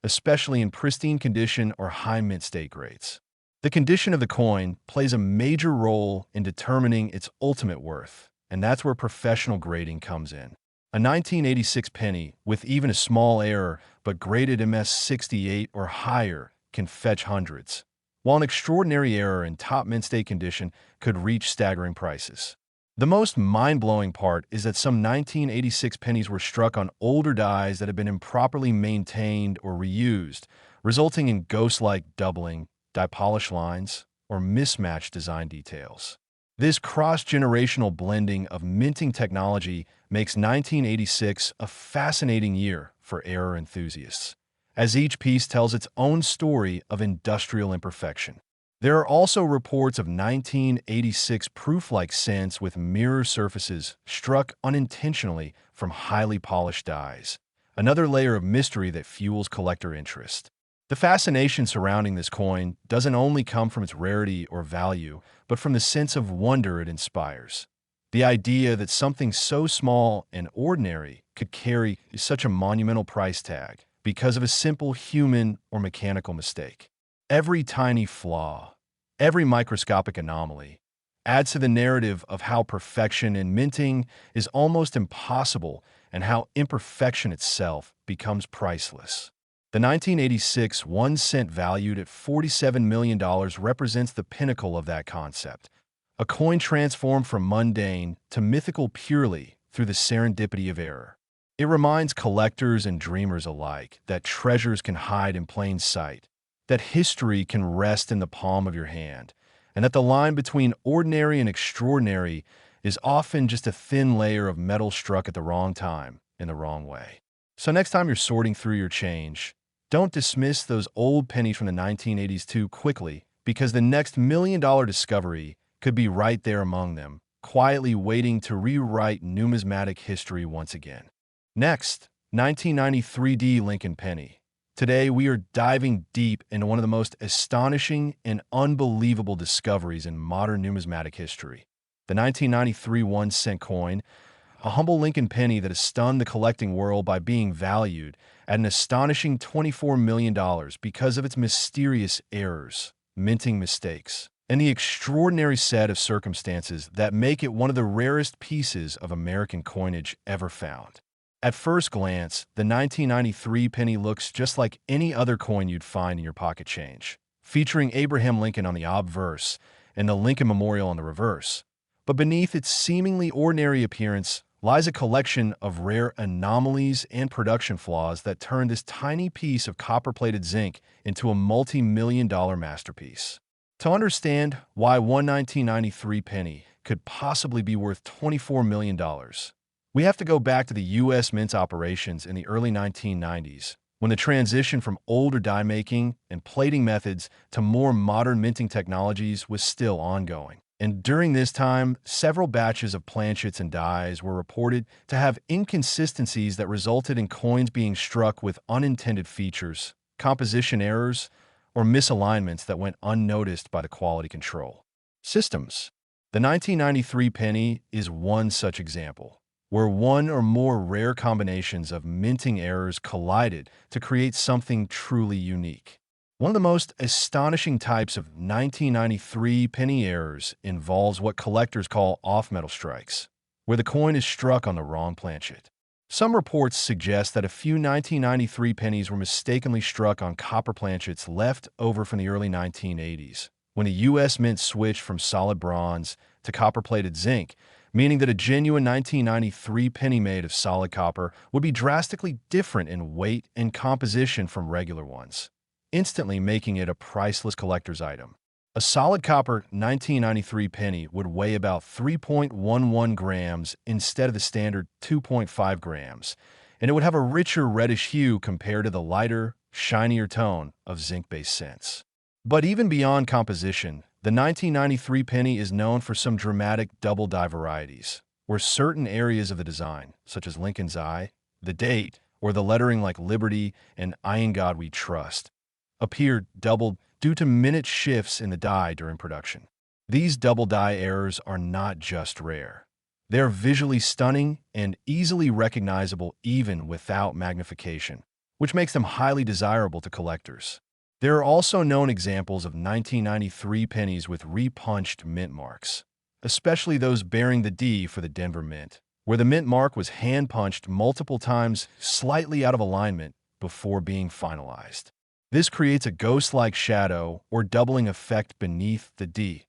especially in pristine condition or high mint state grades. The condition of the coin plays a major role in determining its ultimate worth, and that's where professional grading comes in. A 1986 penny with even a small error but graded MS-68 or higher can fetch hundreds, while an extraordinary error in top mint state condition could reach staggering prices. The most mind-blowing part is that some 1986 pennies were struck on older dies that have been improperly maintained or reused, resulting in ghost-like doubling, die polish lines, or mismatched design details. This cross-generational blending of minting technology makes 1986 a fascinating year for error enthusiasts, as each piece tells its own story of industrial imperfection. There are also reports of 1986 proof-like cents with mirror surfaces struck unintentionally from highly polished dies, another layer of mystery that fuels collector interest. The fascination surrounding this coin doesn't only come from its rarity or value, but from the sense of wonder it inspires. The idea that something so small and ordinary could carry such a monumental price tag because of a simple human or mechanical mistake. Every tiny flaw, every microscopic anomaly, adds to the narrative of how perfection in minting is almost impossible and how imperfection itself becomes priceless. The 1986 1 cent valued at $47 million represents the pinnacle of that concept, a coin transformed from mundane to mythical purely through the serendipity of error. It reminds collectors and dreamers alike that treasures can hide in plain sight, that history can rest in the palm of your hand, and that the line between ordinary and extraordinary is often just a thin layer of metal struck at the wrong time in the wrong way. So next time you're sorting through your change, don't dismiss those old pennies from the 1980s too quickly, because the next $1 million discovery could be right there among them, quietly waiting to rewrite numismatic history once again. Next, 1993 D Lincoln penny. Today, we are diving deep into one of the most astonishing and unbelievable discoveries in modern numismatic history. The 1993 1 cent coin, a humble Lincoln penny that has stunned the collecting world by being valued at an astonishing $24 million because of its mysterious errors, minting mistakes, and the extraordinary set of circumstances that make it one of the rarest pieces of American coinage ever found. At first glance, the 1993 penny looks just like any other coin you'd find in your pocket change, featuring Abraham Lincoln on the obverse and the Lincoln Memorial on the reverse. But beneath its seemingly ordinary appearance lies a collection of rare anomalies and production flaws that turn this tiny piece of copper-plated zinc into a multi-million-dollar masterpiece. To understand why one 1993 penny could possibly be worth $24 million, we have to go back to the U.S. Mint's operations in the early 1990s, when the transition from older die making and plating methods to more modern minting technologies was still ongoing. And during this time, several batches of planchets and dies were reported to have inconsistencies that resulted in coins being struck with unintended features, composition errors, or misalignments that went unnoticed by the quality control systems. The 1993 penny is one such example, where one or more rare combinations of minting errors collided to create something truly unique. One of the most astonishing types of 1993 penny errors involves what collectors call off-metal strikes, where the coin is struck on the wrong planchet. Some reports suggest that a few 1993 pennies were mistakenly struck on copper planchets left over from the early 1980s, when the U.S. Mint switched from solid bronze to copper-plated zinc, meaning that a genuine 1993 penny made of solid copper would be drastically different in weight and composition from regular ones, instantly making it a priceless collector's item. A solid copper 1993 penny would weigh about 3.11 grams instead of the standard 2.5 grams, and it would have a richer reddish hue compared to the lighter, shinier tone of zinc-based cents. But even beyond composition, the 1993 penny is known for some dramatic double die varieties, where certain areas of the design, such as Lincoln's eye, the date, or the lettering like Liberty and I in God We Trust, appear doubled due to minute shifts in the die during production. These double die errors are not just rare. They are visually stunning and easily recognizable even without magnification, which makes them highly desirable to collectors. There are also known examples of 1993 pennies with repunched mint marks, especially those bearing the D for the Denver Mint, where the mint mark was hand-punched multiple times slightly out of alignment before being finalized. This creates a ghost-like shadow or doubling effect beneath the D,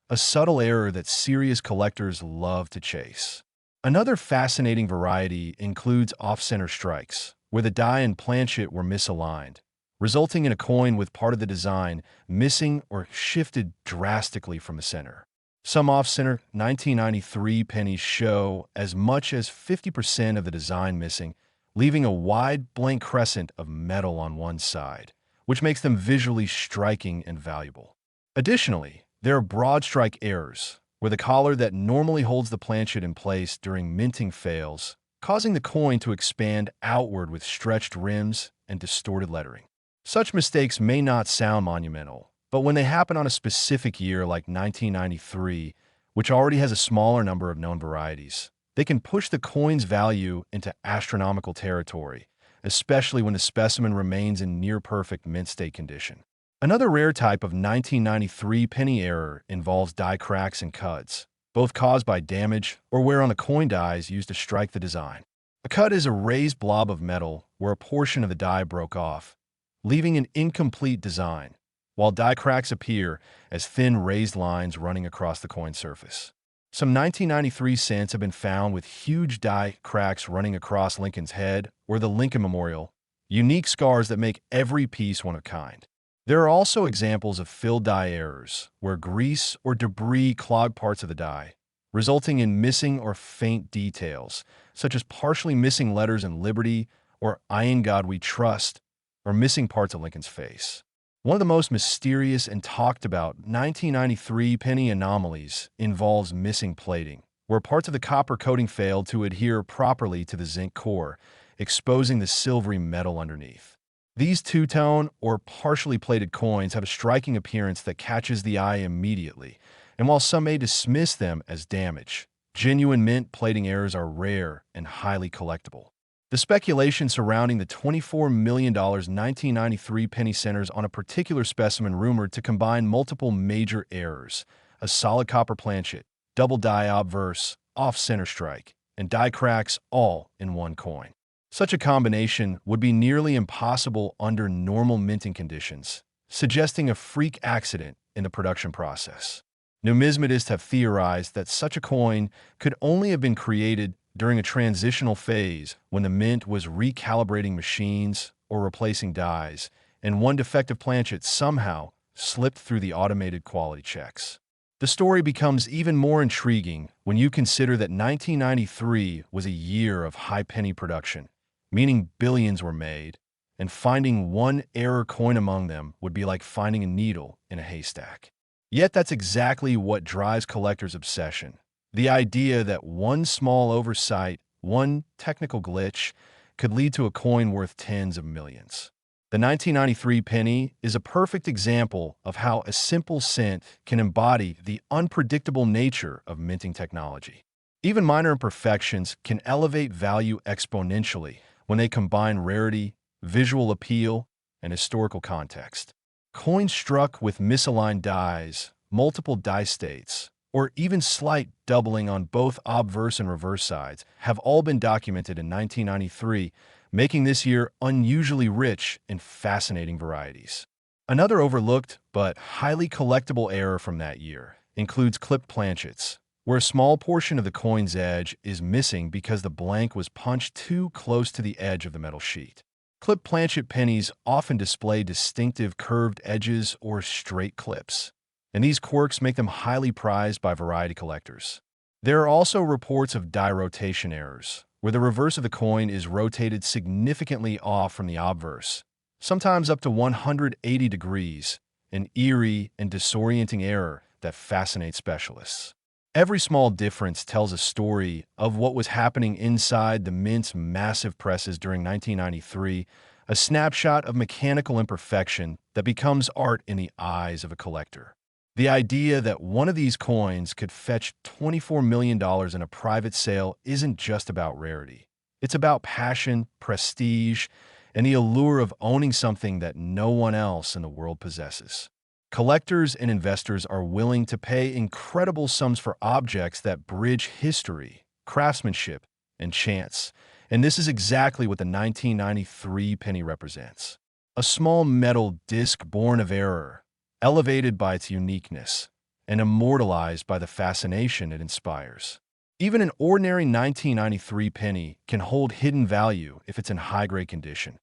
a subtle error that serious collectors love to chase. Another fascinating variety includes off-center strikes, where the die and planchet were misaligned, resulting in a coin with part of the design missing or shifted drastically from the center. Some off-center 1993 pennies show as much as 50% of the design missing, leaving a wide blank crescent of metal on one side, which makes them visually striking and valuable. Additionally, there are broad strike errors, where the collar that normally holds the planchet in place during minting fails, causing the coin to expand outward with stretched rims and distorted lettering. Such mistakes may not sound monumental, but when they happen on a specific year like 1993, which already has a smaller number of known varieties, they can push the coin's value into astronomical territory, especially when the specimen remains in near-perfect mint state condition. Another rare type of 1993 penny error involves die cracks and cuts, both caused by damage or wear on the coin dies used to strike the design. A cut is a raised blob of metal where a portion of the die broke off, leaving an incomplete design, while die cracks appear as thin raised lines running across the coin surface. Some 1993 cents have been found with huge die cracks running across Lincoln's head or the Lincoln Memorial, unique scars that make every piece one of a kind. There are also examples of filled die errors, where grease or debris clog parts of the die, resulting in missing or faint details, such as partially missing letters in Liberty or I in God We Trust, or missing parts of Lincoln's face. One of the most mysterious and talked about 1993 penny anomalies involves missing plating, where parts of the copper coating failed to adhere properly to the zinc core, exposing the silvery metal underneath. These two-tone or partially plated coins have a striking appearance that catches the eye immediately, and while some may dismiss them as damage, genuine mint plating errors are rare and highly collectible. The speculation surrounding the $24 million 1993 penny centers on a particular specimen rumored to combine multiple major errors: a solid copper planchet, double die obverse, off-center strike, and die cracks all in one coin. Such a combination would be nearly impossible under normal minting conditions, suggesting a freak accident in the production process. Numismatists have theorized that such a coin could only have been created during a transitional phase when the mint was recalibrating machines or replacing dies, and one defective planchet somehow slipped through the automated quality checks. The story becomes even more intriguing when you consider that 1993 was a year of high penny production, meaning billions were made, and finding one error coin among them would be like finding a needle in a haystack. Yet that's exactly what drives collectors' obsession: the idea that one small oversight, one technical glitch, could lead to a coin worth tens of millions. The 1993 penny is a perfect example of how a simple cent can embody the unpredictable nature of minting technology. Even minor imperfections can elevate value exponentially when they combine rarity, visual appeal, and historical context. Coins struck with misaligned dies, multiple die states, or even slight doubling on both obverse and reverse sides have all been documented in 1993, making this year unusually rich in fascinating varieties. Another overlooked but highly collectible error from that year includes clipped planchets, where a small portion of the coin's edge is missing because the blank was punched too close to the edge of the metal sheet. Clipped planchet pennies often display distinctive curved edges or straight clips, and these quirks make them highly prized by variety collectors. There are also reports of die rotation errors, where the reverse of the coin is rotated significantly off from the obverse, sometimes up to 180 degrees, an eerie and disorienting error that fascinates specialists. Every small difference tells a story of what was happening inside the mint's massive presses during 1993, a snapshot of mechanical imperfection that becomes art in the eyes of a collector. The idea that one of these coins could fetch $24 million in a private sale isn't just about rarity. It's about passion, prestige, and the allure of owning something that no one else in the world possesses. Collectors and investors are willing to pay incredible sums for objects that bridge history, craftsmanship, and chance, and this is exactly what the 1993 penny represents. A small metal disc born of error, elevated by its uniqueness, and immortalized by the fascination it inspires. Even an ordinary 1993 penny can hold hidden value if it's in high-grade condition.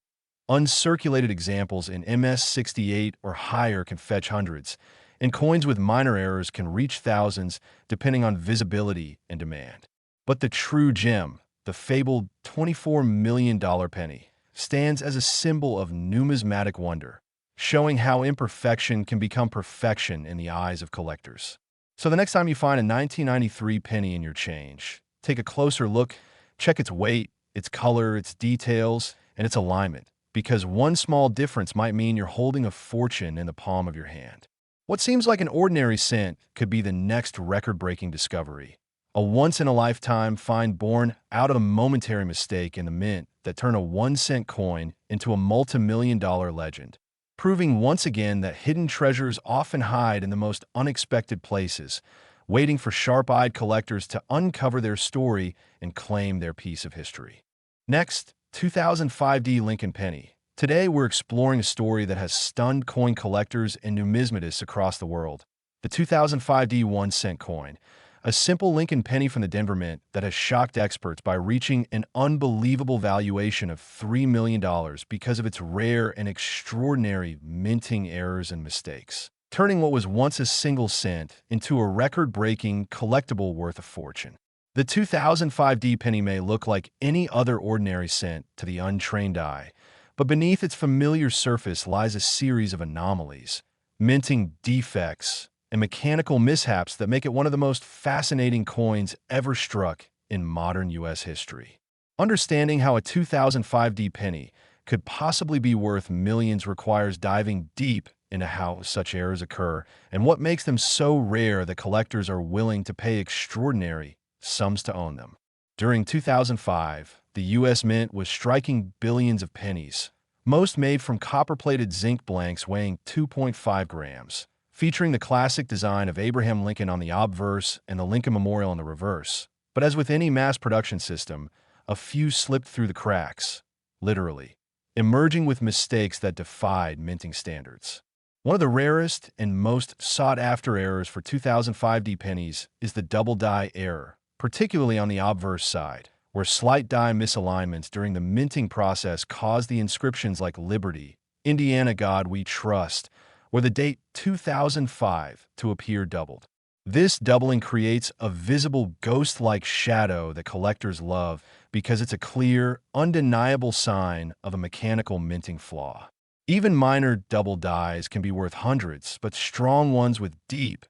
Uncirculated examples in MS68 or higher can fetch hundreds, and coins with minor errors can reach thousands depending on visibility and demand. But the true gem, the fabled $24 million penny, stands as a symbol of numismatic wonder, showing how imperfection can become perfection in the eyes of collectors. So the next time you find a 1993 penny in your change, take a closer look, check its weight, its color, its details, and its alignment, because one small difference might mean you're holding a fortune in the palm of your hand. What seems like an ordinary cent could be the next record-breaking discovery, a once-in-a-lifetime find born out of a momentary mistake in the mint that turned a 1-cent coin into a multi-million-dollar legend, proving once again that hidden treasures often hide in the most unexpected places, waiting for sharp-eyed collectors to uncover their story and claim their piece of history. Next, 2005D Lincoln Penny. Today, we're exploring a story that has stunned coin collectors and numismatists across the world. The 2005D 1-cent coin, a simple Lincoln penny from the Denver Mint that has shocked experts by reaching an unbelievable valuation of $3 million because of its rare and extraordinary minting errors and mistakes, turning what was once a single cent into a record-breaking collectible worth a fortune. The 2005D penny may look like any other ordinary cent to the untrained eye, but beneath its familiar surface lies a series of anomalies, minting defects, and mechanical mishaps that make it one of the most fascinating coins ever struck in modern U.S. history. Understanding how a 2005D penny could possibly be worth millions requires diving deep into how such errors occur and what makes them so rare that collectors are willing to pay extraordinary sums to own them. During 2005, the U.S. Mint was striking billions of pennies, most made from copper-plated zinc blanks weighing 2.5 grams. Featuring the classic design of Abraham Lincoln on the obverse and the Lincoln Memorial on the reverse. But as with any mass production system, a few slipped through the cracks, literally, emerging with mistakes that defied minting standards. One of the rarest and most sought-after errors for 2005D pennies is the double die error, particularly on the obverse side, where slight die misalignments during the minting process cause the inscriptions like Liberty, Indiana God We Trust, or the date 2005 to appear doubled. This doubling creates a visible ghost-like shadow that collectors love because it's a clear, undeniable sign of a mechanical minting flaw. Even minor double dies can be worth hundreds, but strong ones with deep,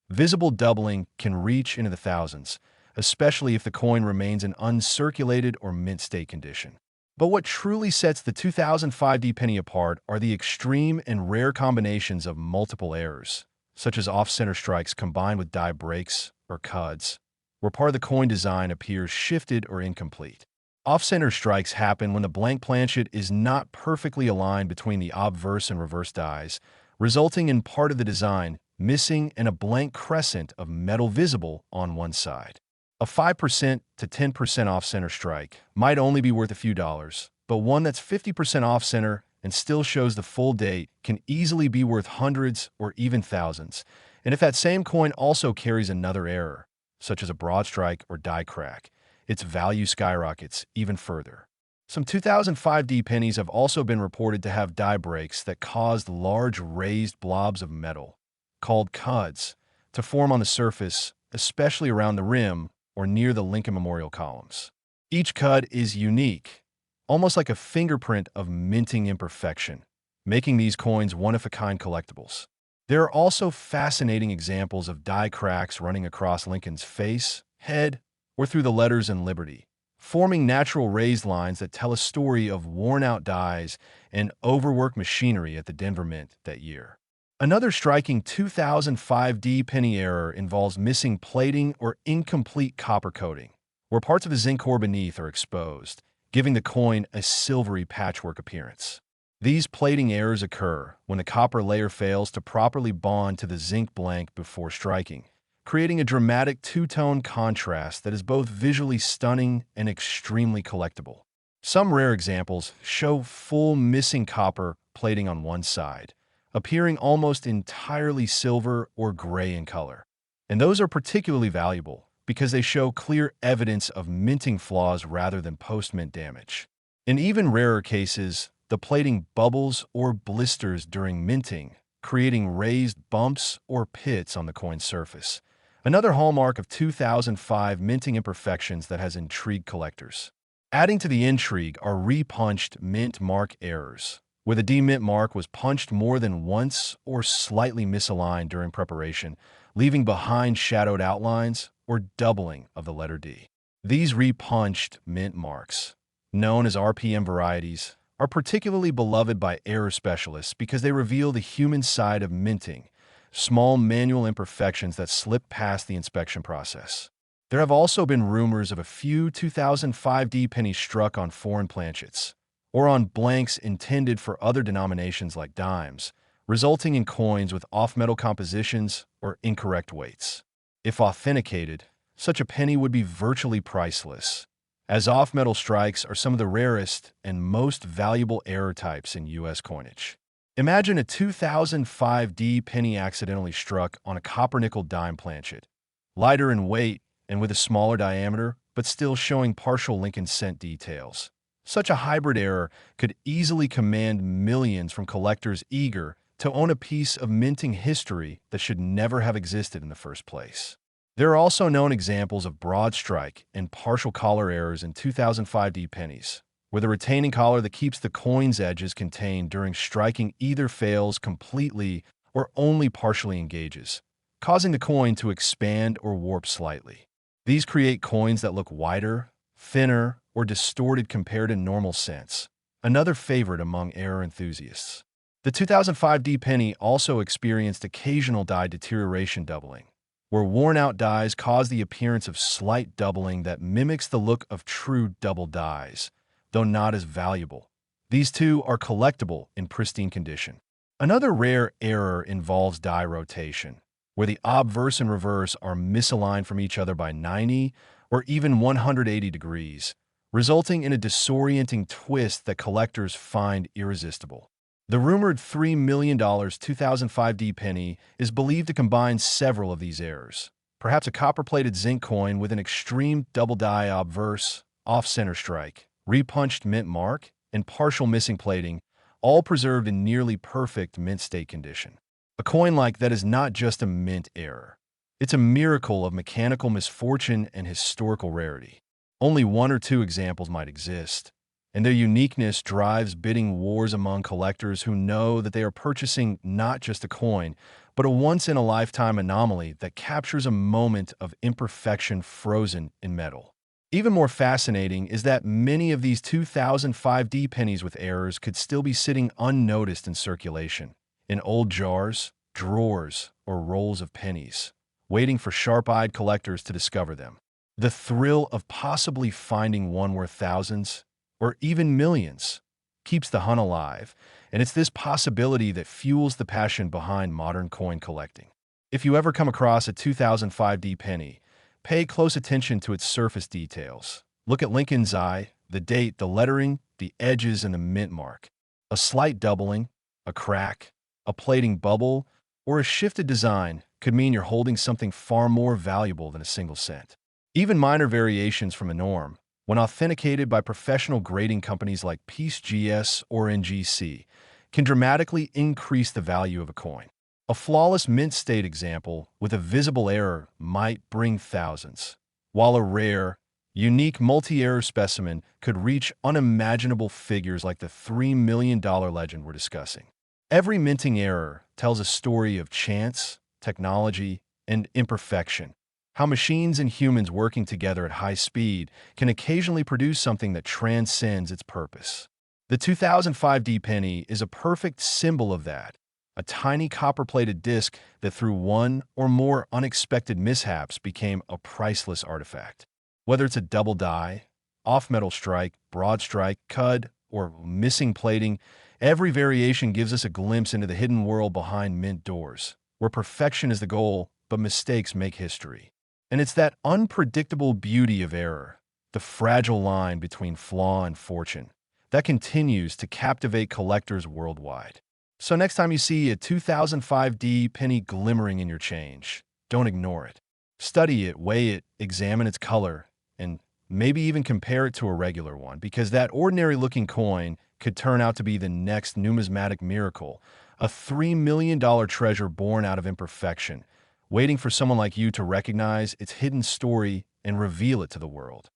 visible doubling can reach into the thousands, especially if the coin remains in uncirculated or mint state condition. But what truly sets the 2005D penny apart are the extreme and rare combinations of multiple errors, such as off-center strikes combined with die breaks or cuds, where part of the coin design appears shifted or incomplete. Off-center strikes happen when the blank planchet is not perfectly aligned between the obverse and reverse dies, resulting in part of the design missing and a blank crescent of metal visible on one side. A 5% to 10% off-center strike might only be worth a few dollars, but one that's 50% off-center and still shows the full date can easily be worth hundreds or even thousands. And if that same coin also carries another error, such as a broad strike or die crack, its value skyrockets even further. Some 2005D pennies have also been reported to have die breaks that caused large raised blobs of metal, called cuds, to form on the surface, especially around the rim or near the Lincoln Memorial columns. Each cud is unique, almost like a fingerprint of minting imperfection, making these coins one-of-a-kind collectibles. There are also fascinating examples of die cracks running across Lincoln's face, head, or through the letters in Liberty, forming natural raised lines that tell a story of worn-out dies and overworked machinery at the Denver Mint that year. Another striking 2005D penny error involves missing plating or incomplete copper coating, where parts of the zinc core beneath are exposed, giving the coin a silvery patchwork appearance. These plating errors occur when the copper layer fails to properly bond to the zinc blank before striking, creating a dramatic two-tone contrast that is both visually stunning and extremely collectible. Some rare examples show full missing copper plating on one side, appearing almost entirely silver or gray in color. And those are particularly valuable because they show clear evidence of minting flaws rather than post-mint damage. In even rarer cases, the plating bubbles or blisters during minting, creating raised bumps or pits on the coin's surface. Another hallmark of 2005 minting imperfections that has intrigued collectors. Adding to the intrigue are repunched mint mark errors, where the D mint mark was punched more than once or slightly misaligned during preparation, leaving behind shadowed outlines or doubling of the letter D. These repunched mint marks, known as RPM varieties, are particularly beloved by error specialists because they reveal the human side of minting, small manual imperfections that slip past the inspection process. There have also been rumors of a few 2005D pennies struck on foreign planchets, or on blanks intended for other denominations like dimes, resulting in coins with off-metal compositions or incorrect weights. If authenticated, such a penny would be virtually priceless, as off-metal strikes are some of the rarest and most valuable error types in U.S. coinage. Imagine a 2005D penny accidentally struck on a copper-nickel dime planchet, lighter in weight and with a smaller diameter, but still showing partial Lincoln cent details. Such a hybrid error could easily command millions from collectors eager to own a piece of minting history that should never have existed in the first place. There are also known examples of broad strike and partial collar errors in 2005D pennies, where the retaining collar that keeps the coin's edges contained during striking either fails completely or only partially engages, causing the coin to expand or warp slightly. These create coins that look wider, thinner, or distorted compared to normal cents, another favorite among error enthusiasts. The 2005D penny also experienced occasional die deterioration doubling, where worn-out dies cause the appearance of slight doubling that mimics the look of true double dies, though not as valuable. These two are collectible in pristine condition. Another rare error involves die rotation, where the obverse and reverse are misaligned from each other by 90 or even 180 degrees, resulting in a disorienting twist that collectors find irresistible. The rumored $3 million 2005D penny is believed to combine several of these errors, perhaps a copper-plated zinc coin with an extreme double die obverse, off-center strike, repunched mint mark, and partial missing plating, all preserved in nearly perfect mint state condition. A coin like that is not just a mint error. It's a miracle of mechanical misfortune and historical rarity. Only one or two examples might exist, and their uniqueness drives bidding wars among collectors who know that they are purchasing not just a coin, but a once-in-a-lifetime anomaly that captures a moment of imperfection frozen in metal. Even more fascinating is that many of these 2005D pennies with errors could still be sitting unnoticed in circulation, in old jars, drawers, or rolls of pennies, waiting for sharp-eyed collectors to discover them. The thrill of possibly finding one worth thousands, or even millions, keeps the hunt alive, and it's this possibility that fuels the passion behind modern coin collecting. If you ever come across a 2005D penny, pay close attention to its surface details. Look at Lincoln's eye, the date, the lettering, the edges, and the mint mark. A slight doubling, a crack, a plating bubble, or a shifted design could mean you're holding something far more valuable than a single cent. Even minor variations from a norm, when authenticated by professional grading companies like PeaceGS or NGC, can dramatically increase the value of a coin. A flawless mint state example with a visible error might bring thousands, while a rare, unique multi-error specimen could reach unimaginable figures like the $3 million legend we're discussing. Every minting error tells a story of chance, technology, and imperfection. How machines and humans working together at high speed can occasionally produce something that transcends its purpose. The 2005D penny is a perfect symbol of that, a tiny copper-plated disc that through one or more unexpected mishaps became a priceless artifact. Whether it's a double die, off-metal strike, broad strike, cud, or missing plating, every variation gives us a glimpse into the hidden world behind mint doors, where perfection is the goal, but mistakes make history. And it's that unpredictable beauty of error, the fragile line between flaw and fortune, that continues to captivate collectors worldwide. So next time you see a 2005D penny glimmering in your change, don't ignore it. Study it, weigh it, examine its color, and maybe even compare it to a regular one, because that ordinary-looking coin could turn out to be the next numismatic miracle, a $3 million treasure born out of imperfection, waiting for someone like you to recognize its hidden story and reveal it to the world.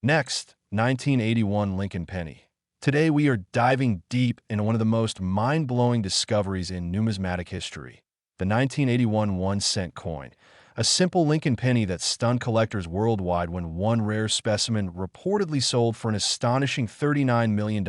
Next, 1981 Lincoln penny. Today we are diving deep into one of the most mind-blowing discoveries in numismatic history, the 1981 1-cent coin, a simple Lincoln penny that stunned collectors worldwide when one rare specimen reportedly sold for an astonishing $39 million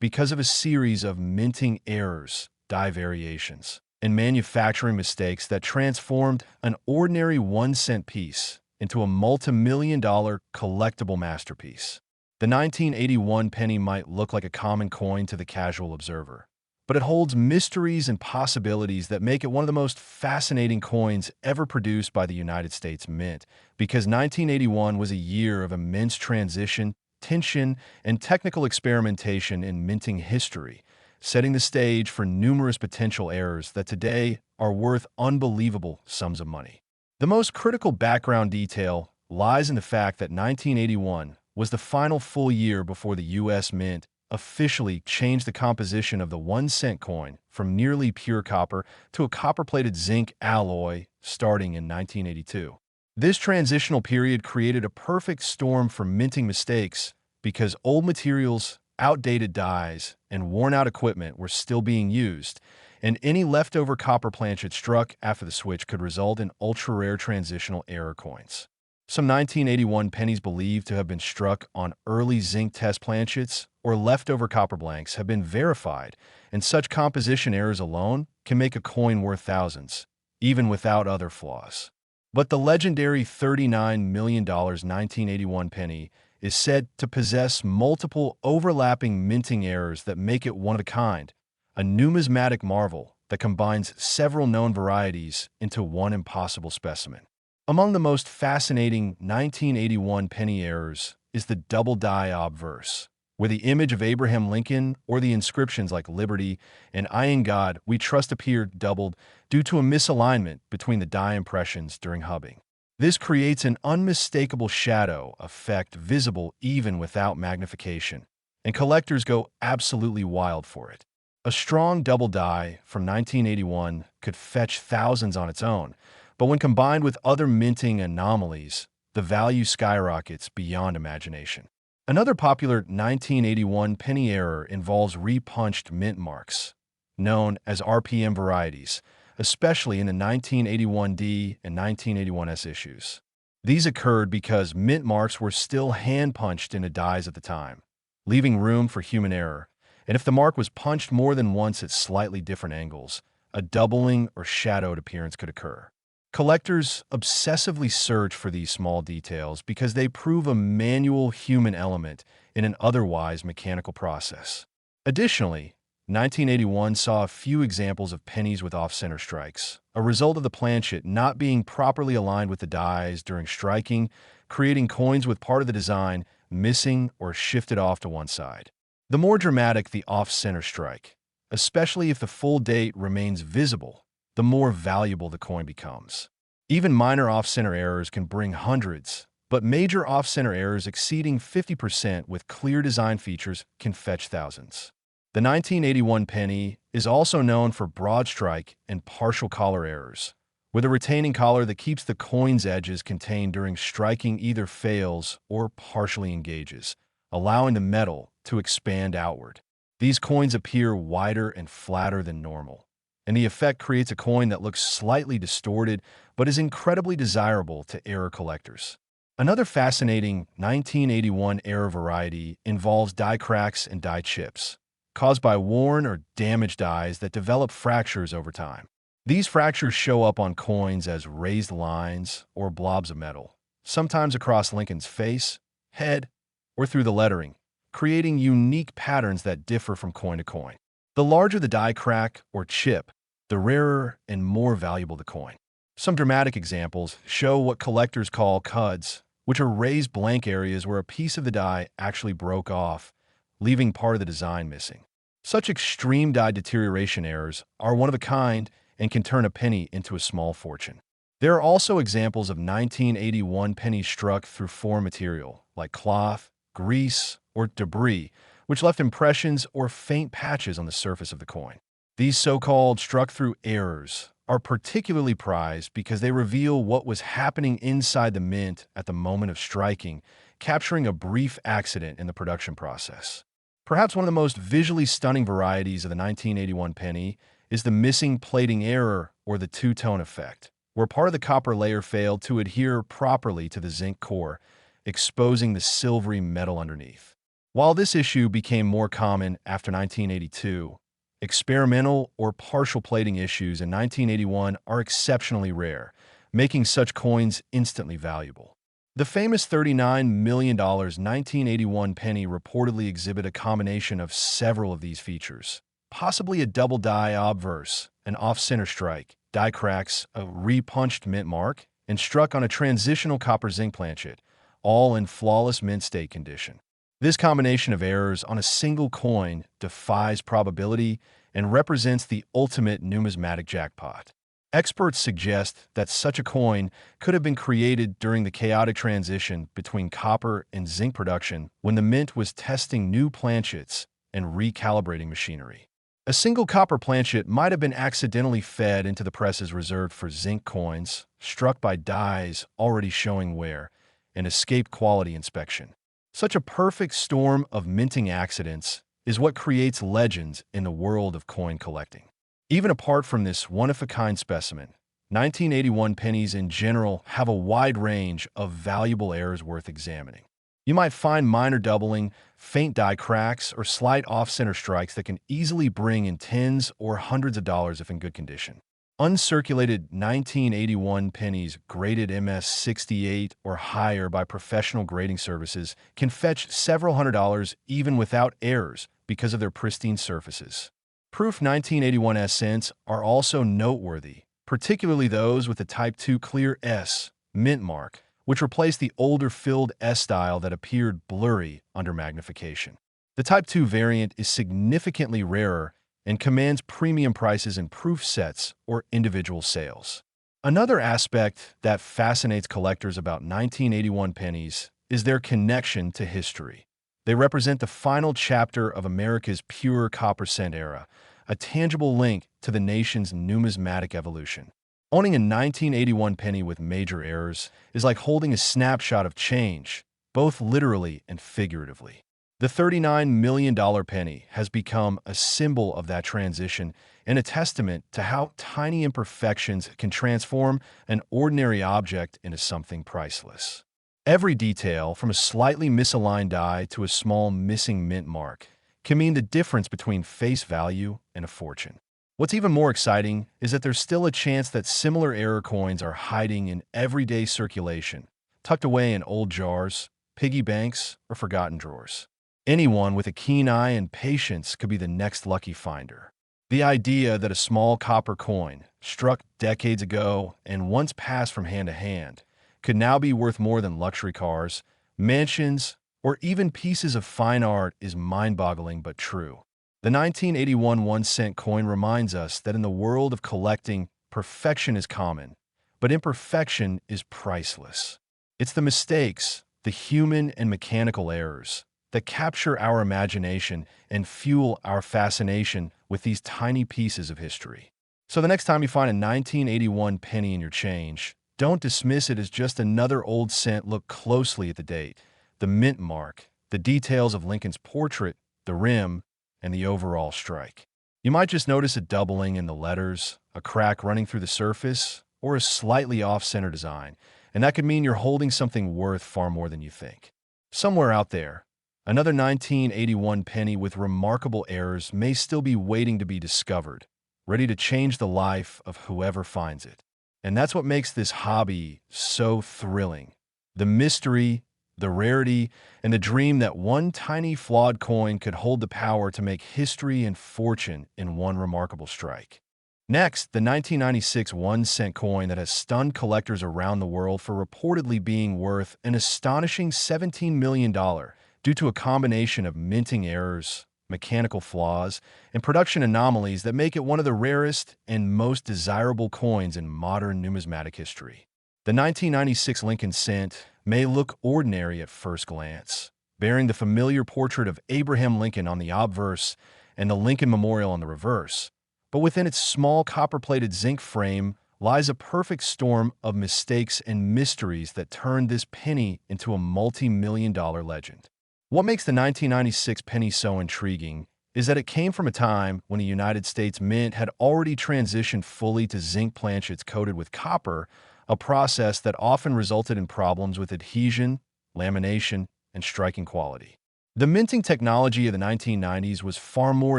because of a series of minting errors, die variations, and manufacturing mistakes that transformed an ordinary 1-cent piece into a multi-million-dollar collectible masterpiece. The 1981 penny might look like a common coin to the casual observer, but it holds mysteries and possibilities that make it one of the most fascinating coins ever produced by the United States Mint, because 1981 was a year of immense transition, tension, and technical experimentation in minting history, setting the stage for numerous potential errors that today are worth unbelievable sums of money. The most critical background detail lies in the fact that 1981 was the final full year before the U.S. Mint officially changed the composition of the 1-cent coin from nearly pure copper to a copper-plated zinc alloy starting in 1982. This transitional period created a perfect storm for minting mistakes because old materials, outdated dies, and worn-out equipment were still being used, and any leftover copper planchet struck after the switch could result in ultra-rare transitional error coins. Some 1981 pennies believed to have been struck on early zinc test planchets or leftover copper blanks have been verified, and such composition errors alone can make a coin worth thousands, even without other flaws. But the legendary $39 million 1981 penny is said to possess multiple overlapping minting errors that make it one of a kind, a numismatic marvel that combines several known varieties into one impossible specimen. Among the most fascinating 1981 penny errors is the double die obverse, where the image of Abraham Lincoln or the inscriptions like Liberty and I in God We Trust appear doubled due to a misalignment between the die impressions during hubbing. This creates an unmistakable shadow effect visible even without magnification, and collectors go absolutely wild for it. A strong double die from 1981 could fetch thousands on its own, but when combined with other minting anomalies, the value skyrockets beyond imagination. Another popular 1981 penny error involves repunched mint marks, known as RPM varieties, especially in the 1981D and 1981S issues. These occurred because mint marks were still hand-punched into dies at the time, leaving room for human error, and if the mark was punched more than once at slightly different angles, a doubling or shadowed appearance could occur. Collectors obsessively search for these small details because they prove a manual human element in an otherwise mechanical process. Additionally, 1981 saw a few examples of pennies with off-center strikes, a result of the planchet not being properly aligned with the dies during striking, creating coins with part of the design missing or shifted off to one side. The more dramatic the off-center strike, especially if the full date remains visible, the more valuable the coin becomes. Even minor off-center errors can bring hundreds, but major off-center errors exceeding 50% with clear design features can fetch thousands. The 1981 penny is also known for broad strike and partial collar errors, where the retaining collar that keeps the coin's edges contained during striking either fails or partially engages, allowing the metal to expand outward. These coins appear wider and flatter than normal, and the effect creates a coin that looks slightly distorted but is incredibly desirable to error collectors. Another fascinating 1981 error variety involves die cracks and die chips, caused by worn or damaged dies that develop fractures over time. These fractures show up on coins as raised lines or blobs of metal, sometimes across Lincoln's face, head, or through the lettering, creating unique patterns that differ from coin to coin. The larger the die crack or chip, the rarer and more valuable the coin. Some dramatic examples show what collectors call cuds, which are raised blank areas where a piece of the die actually broke off, leaving part of the design missing. Such extreme die deterioration errors are one of a kind and can turn a penny into a small fortune. There are also examples of 1981 pennies struck through foreign material, like cloth, grease, or debris, which left impressions or faint patches on the surface of the coin. These so-called struck-through errors are particularly prized because they reveal what was happening inside the mint at the moment of striking, capturing a brief accident in the production process. Perhaps one of the most visually stunning varieties of the 1981 penny is the missing plating error or the two-tone effect, where part of the copper layer failed to adhere properly to the zinc core, exposing the silvery metal underneath. While this issue became more common after 1982, experimental or partial plating issues in 1981 are exceptionally rare, making such coins instantly valuable. The famous $39 million 1981 penny reportedly exhibit a combination of several of these features, possibly a double die obverse, an off-center strike, die cracks, a repunched mint mark, and struck on a transitional copper-zinc planchet, all in flawless mint state condition. This combination of errors on a single coin defies probability and represents the ultimate numismatic jackpot. Experts suggest that such a coin could have been created during the chaotic transition between copper and zinc production when the mint was testing new planchets and recalibrating machinery. A single copper planchet might have been accidentally fed into the presses reserved for zinc coins, struck by dies already showing wear, and escaped quality inspection. Such a perfect storm of minting accidents is what creates legends in the world of coin collecting. Even apart from this one-of-a-kind specimen, 1981 pennies in general have a wide range of valuable errors worth examining. You might find minor doubling, faint die cracks, or slight off-center strikes that can easily bring in tens or hundreds of dollars if in good condition. Uncirculated 1981 pennies graded MS-68 or higher by professional grading services can fetch several $100s even without errors because of their pristine surfaces. Proof 1981 cents are also noteworthy, particularly those with the Type II clear S mint mark, which replaced the older filled S style that appeared blurry under magnification. The Type II variant is significantly rarer and commands premium prices in proof sets or individual sales. Another aspect that fascinates collectors about 1981 pennies is their connection to history. They represent the final chapter of America's pure copper cent era, a tangible link to the nation's numismatic evolution. Owning a 1981 penny with major errors is like holding a snapshot of change, both literally and figuratively. The $39 million penny has become a symbol of that transition and a testament to how tiny imperfections can transform an ordinary object into something priceless. Every detail, from a slightly misaligned die to a small missing mint mark, can mean the difference between face value and a fortune. What's even more exciting is that there's still a chance that similar error coins are hiding in everyday circulation, tucked away in old jars, piggy banks, or forgotten drawers. Anyone with a keen eye and patience could be the next lucky finder. The idea that a small copper coin, struck decades ago and once passed from hand to hand, could now be worth more than luxury cars, mansions, or even pieces of fine art is mind-boggling but true. The 1981 1-cent coin reminds us that in the world of collecting, perfection is common, but imperfection is priceless. It's the mistakes, the human and mechanical errors, that capture our imagination and fuel our fascination with these tiny pieces of history. So the next time you find a 1981 penny in your change, don't dismiss it as just another old cent. Look closely at the date, the mint mark, the details of Lincoln's portrait, the rim, and the overall strike. You might just notice a doubling in the letters, a crack running through the surface, or a slightly off-center design, and that could mean you're holding something worth far more than you think. Somewhere out there, another 1981 penny with remarkable errors may still be waiting to be discovered, ready to change the life of whoever finds it. And that's what makes this hobby so thrilling. The mystery, the rarity, and the dream that one tiny flawed coin could hold the power to make history and fortune in one remarkable strike. Next, the 1996 1-cent coin that has stunned collectors around the world for reportedly being worth an astonishing $17 million due to a combination of minting errors, mechanical flaws, and production anomalies that make it one of the rarest and most desirable coins in modern numismatic history. The 1996 Lincoln cent may look ordinary at first glance, bearing the familiar portrait of Abraham Lincoln on the obverse and the Lincoln Memorial on the reverse, but within its small copper-plated zinc frame lies a perfect storm of mistakes and mysteries that turned this penny into a multi-million-dollar legend. What makes the 1996 penny so intriguing is that it came from a time when the United States Mint had already transitioned fully to zinc planchets coated with copper, a process that often resulted in problems with adhesion, lamination, and striking quality. The minting technology of the 1990s was far more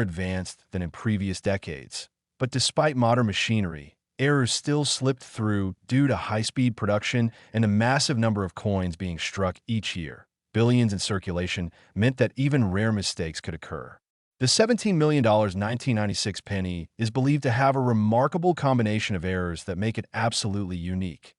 advanced than in previous decades, but despite modern machinery, errors still slipped through due to high-speed production and a massive number of coins being struck each year. Billions in circulation meant that even rare mistakes could occur. The $17 million 1996 penny is believed to have a remarkable combination of errors that make it absolutely unique.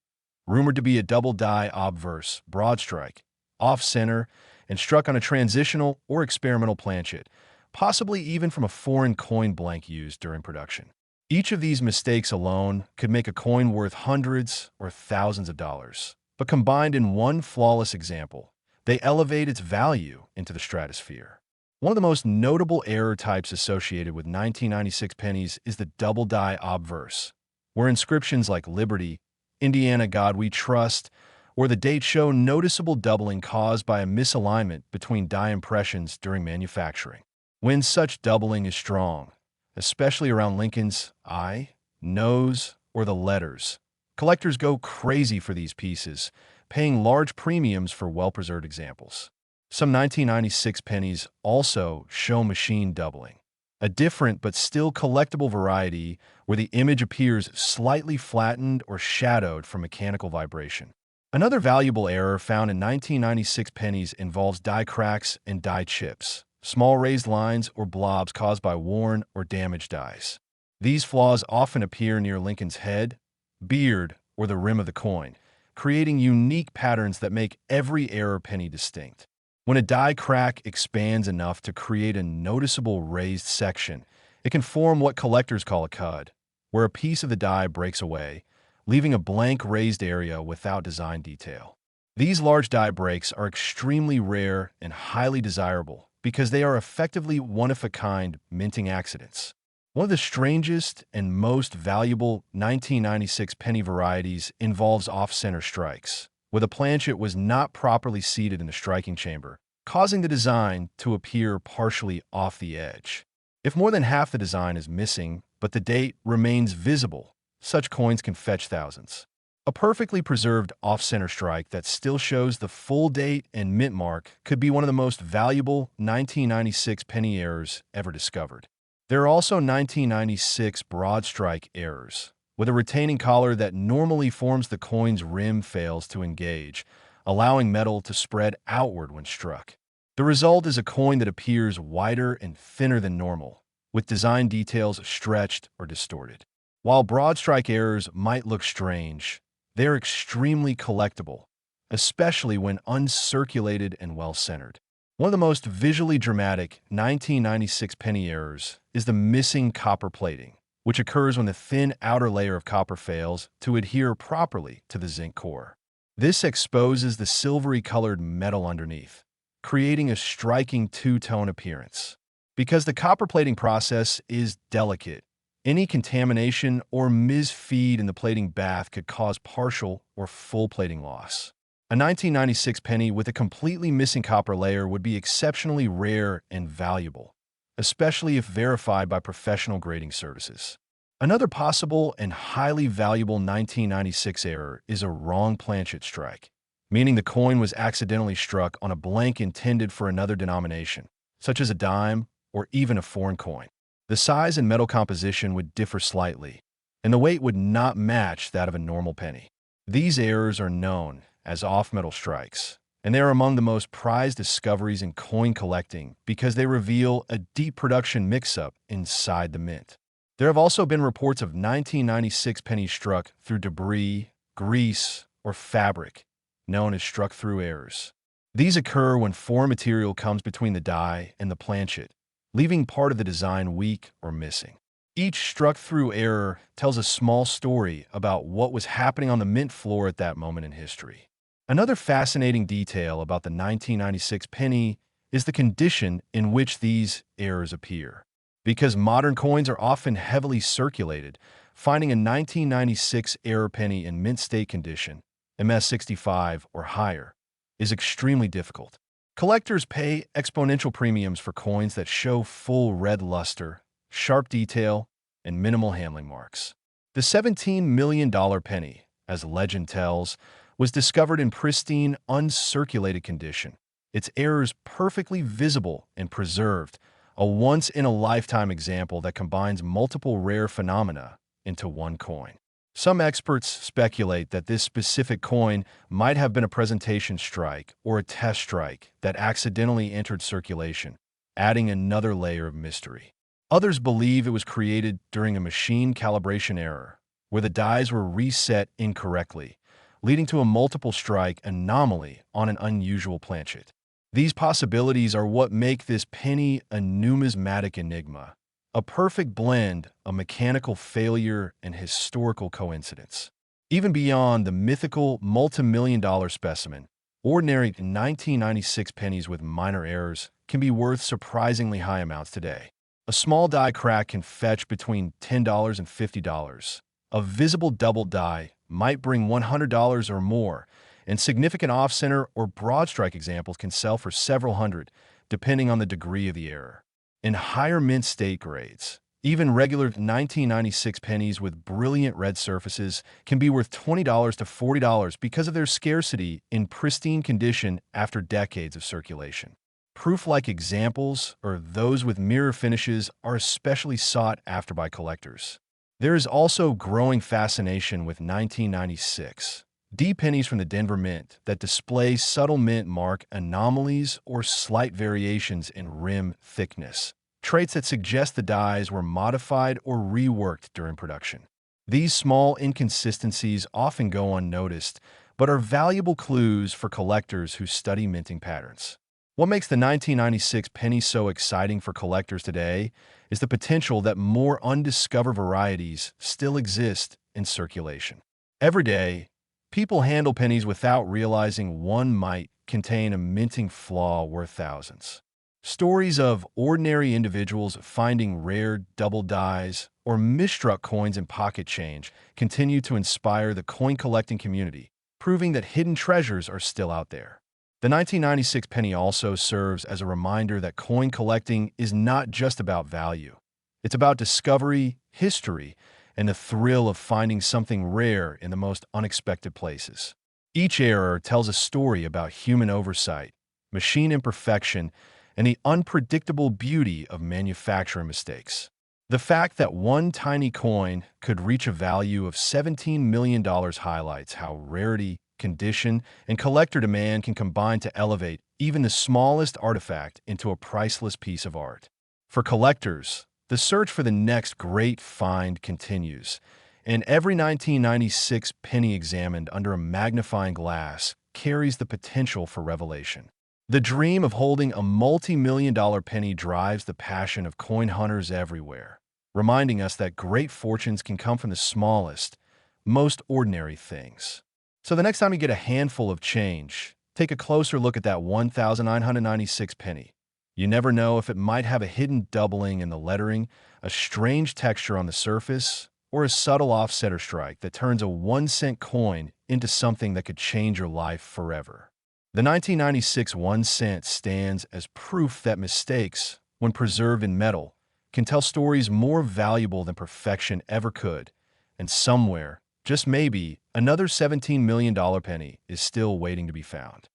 Rumored to be a double die obverse, broad strike, off-center, and struck on a transitional or experimental planchet, possibly even from a foreign coin blank used during production. Each of these mistakes alone could make a coin worth hundreds or thousands of dollars, but combined in one flawless example, they elevate its value into the stratosphere. One of the most notable error types associated with 1996 pennies is the double die obverse, where inscriptions like Liberty, Indiana God We Trust, or the date show noticeable doubling caused by a misalignment between die impressions during manufacturing. When such doubling is strong, especially around Lincoln's eye, nose, or the letters, collectors go crazy for these pieces, paying large premiums for well-preserved examples. Some 1996 pennies also show machine doubling, a different but still collectible variety where the image appears slightly flattened or shadowed from mechanical vibration. Another valuable error found in 1996 pennies involves die cracks and die chips, small raised lines or blobs caused by worn or damaged dies. These flaws often appear near Lincoln's head, beard, or the rim of the coin, creating unique patterns that make every error penny distinct. When a die crack expands enough to create a noticeable raised section, it can form what collectors call a cud, where a piece of the die breaks away, leaving a blank raised area without design detail. These large die breaks are extremely rare and highly desirable because they are effectively one-of-a-kind minting accidents. One of the strangest and most valuable 1996 penny varieties involves off-center strikes, where the planchet was not properly seated in the striking chamber, causing the design to appear partially off the edge. If more than half the design is missing, but the date remains visible, such coins can fetch thousands. A perfectly preserved off-center strike that still shows the full date and mint mark could be one of the most valuable 1996 penny errors ever discovered. There are also 1996 broad strike errors, with a retaining collar that normally forms the coin's rim fails to engage, allowing metal to spread outward when struck. The result is a coin that appears wider and thinner than normal, with design details stretched or distorted. While broad strike errors might look strange, they are extremely collectible, especially when uncirculated and well-centered. One of the most visually dramatic 1996 penny errors is the missing copper plating, which occurs when the thin outer layer of copper fails to adhere properly to the zinc core. This exposes the silvery-colored metal underneath, creating a striking two-tone appearance. Because the copper plating process is delicate, any contamination or misfeed in the plating bath could cause partial or full plating loss. A 1996 penny with a completely missing copper layer would be exceptionally rare and valuable, especially if verified by professional grading services. Another possible and highly valuable 1996 error is a wrong planchet strike, meaning the coin was accidentally struck on a blank intended for another denomination, such as a dime or even a foreign coin. The size and metal composition would differ slightly, and the weight would not match that of a normal penny. These errors are known as off-metal strikes, and they are among the most prized discoveries in coin collecting because they reveal a deep production mix-up inside the mint. There have also been reports of 1996 pennies struck through debris, grease, or fabric, known as struck-through errors. These occur when foreign material comes between the die and the planchet, leaving part of the design weak or missing. Each struck-through error tells a small story about what was happening on the mint floor at that moment in history. Another fascinating detail about the 1996 penny is the condition in which these errors appear. Because modern coins are often heavily circulated, finding a 1996 error penny in mint state condition, MS65 or higher, is extremely difficult. Collectors pay exponential premiums for coins that show full red luster, sharp detail, and minimal handling marks. The $17 million penny, as legend tells, was discovered in pristine, uncirculated condition, its errors perfectly visible and preserved, a once-in-a-lifetime example that combines multiple rare phenomena into one coin. Some experts speculate that this specific coin might have been a presentation strike or a test strike that accidentally entered circulation, adding another layer of mystery. Others believe it was created during a machine calibration error, where the dies were reset incorrectly, leading to a multiple strike anomaly on an unusual planchet. These possibilities are what make this penny a numismatic enigma, a perfect blend of mechanical failure and historical coincidence. Even beyond the mythical multi-million-dollar specimen, ordinary 1996 pennies with minor errors can be worth surprisingly high amounts today. A small die crack can fetch between $10 and $50. A visible double die might bring $100 or more, and significant off-center or broad strike examples can sell for several hundred, depending on the degree of the error. In higher mint state grades, even regular 1996 pennies with brilliant red surfaces can be worth $20 to $40 because of their scarcity in pristine condition after decades of circulation. Proof-like examples, or those with mirror finishes, are especially sought after by collectors. There is also growing fascination with 1996 D pennies from the Denver Mint that display subtle mint mark anomalies or slight variations in rim thickness, traits that suggest the dies were modified or reworked during production. These small inconsistencies often go unnoticed, but are valuable clues for collectors who study minting patterns. What makes the 1996 penny so exciting for collectors today is the potential that more undiscovered varieties still exist in circulation. Every day, people handle pennies without realizing one might contain a minting flaw worth thousands. Stories of ordinary individuals finding rare double dies or misstruck coins in pocket change continue to inspire the coin collecting community, proving that hidden treasures are still out there. The 1996 penny also serves as a reminder that coin collecting is not just about value. It's about discovery, history, and the thrill of finding something rare in the most unexpected places. Each error tells a story about human oversight, machine imperfection, and the unpredictable beauty of manufacturing mistakes. The fact that one tiny coin could reach a value of $17 million highlights how rarity, condition, and collector demand can combine to elevate even the smallest artifact into a priceless piece of art. For collectors, the search for the next great find continues, and every 1996 penny examined under a magnifying glass carries the potential for revelation. The dream of holding a multi-million-dollar penny drives the passion of coin hunters everywhere, reminding us that great fortunes can come from the smallest, most ordinary things. So the next time you get a handful of change, take a closer look at that 1996 penny. You never know if it might have a hidden doubling in the lettering, a strange texture on the surface, or a subtle offset or strike that turns a 1-cent coin into something that could change your life forever. The 1996 1 cent stands as proof that mistakes, when preserved in metal, can tell stories more valuable than perfection ever could, and somewhere, just maybe, another $17 million penny is still waiting to be found.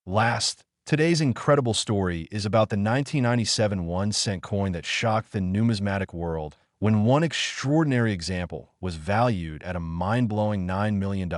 Last, today's incredible story is about the 1997 1-cent coin that shocked the numismatic world when one extraordinary example was valued at a mind-blowing $9 million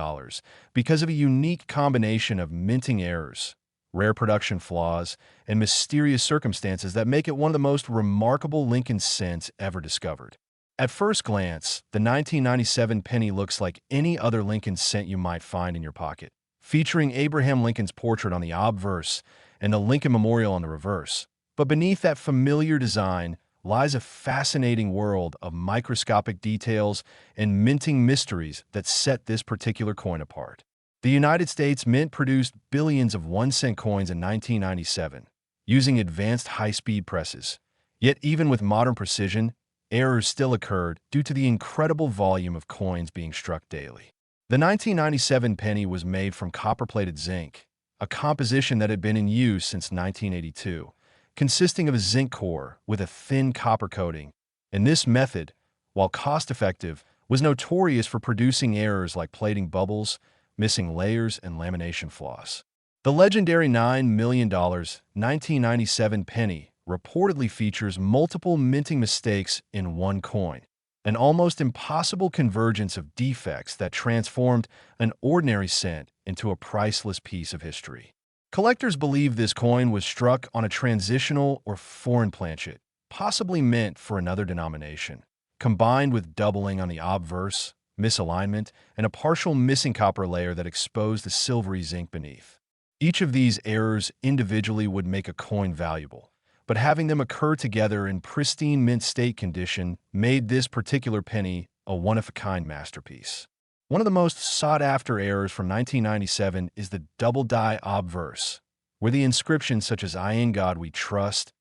because of a unique combination of minting errors, rare production flaws, and mysterious circumstances that make it one of the most remarkable Lincoln cents ever discovered. At first glance, the 1997 penny looks like any other Lincoln cent you might find in your pocket, featuring Abraham Lincoln's portrait on the obverse and the Lincoln Memorial on the reverse. But beneath that familiar design lies a fascinating world of microscopic details and minting mysteries that set this particular coin apart. The United States Mint produced billions of 1-cent coins in 1997, using advanced high-speed presses. Yet even with modern precision, errors still occurred due to the incredible volume of coins being struck daily. The 1997 penny was made from copper-plated zinc, a composition that had been in use since 1982, consisting of a zinc core with a thin copper coating. And this method, while cost-effective, was notorious for producing errors like plating bubbles, missing layers, and lamination flaws. The legendary $9 million 1997 penny reportedly features multiple minting mistakes in one coin, an almost impossible convergence of defects that transformed an ordinary cent into a priceless piece of history. Collectors believe this coin was struck on a transitional or foreign planchet, possibly meant for another denomination, combined with doubling on the obverse, misalignment, and a partial missing copper layer that exposed the silvery zinc beneath. Each of these errors individually would make a coin valuable, but having them occur together in pristine mint state condition made this particular penny a one-of-a-kind masterpiece. One of the most sought-after errors from 1997 is the double-die obverse, where the inscriptions such as "I in God we trust,"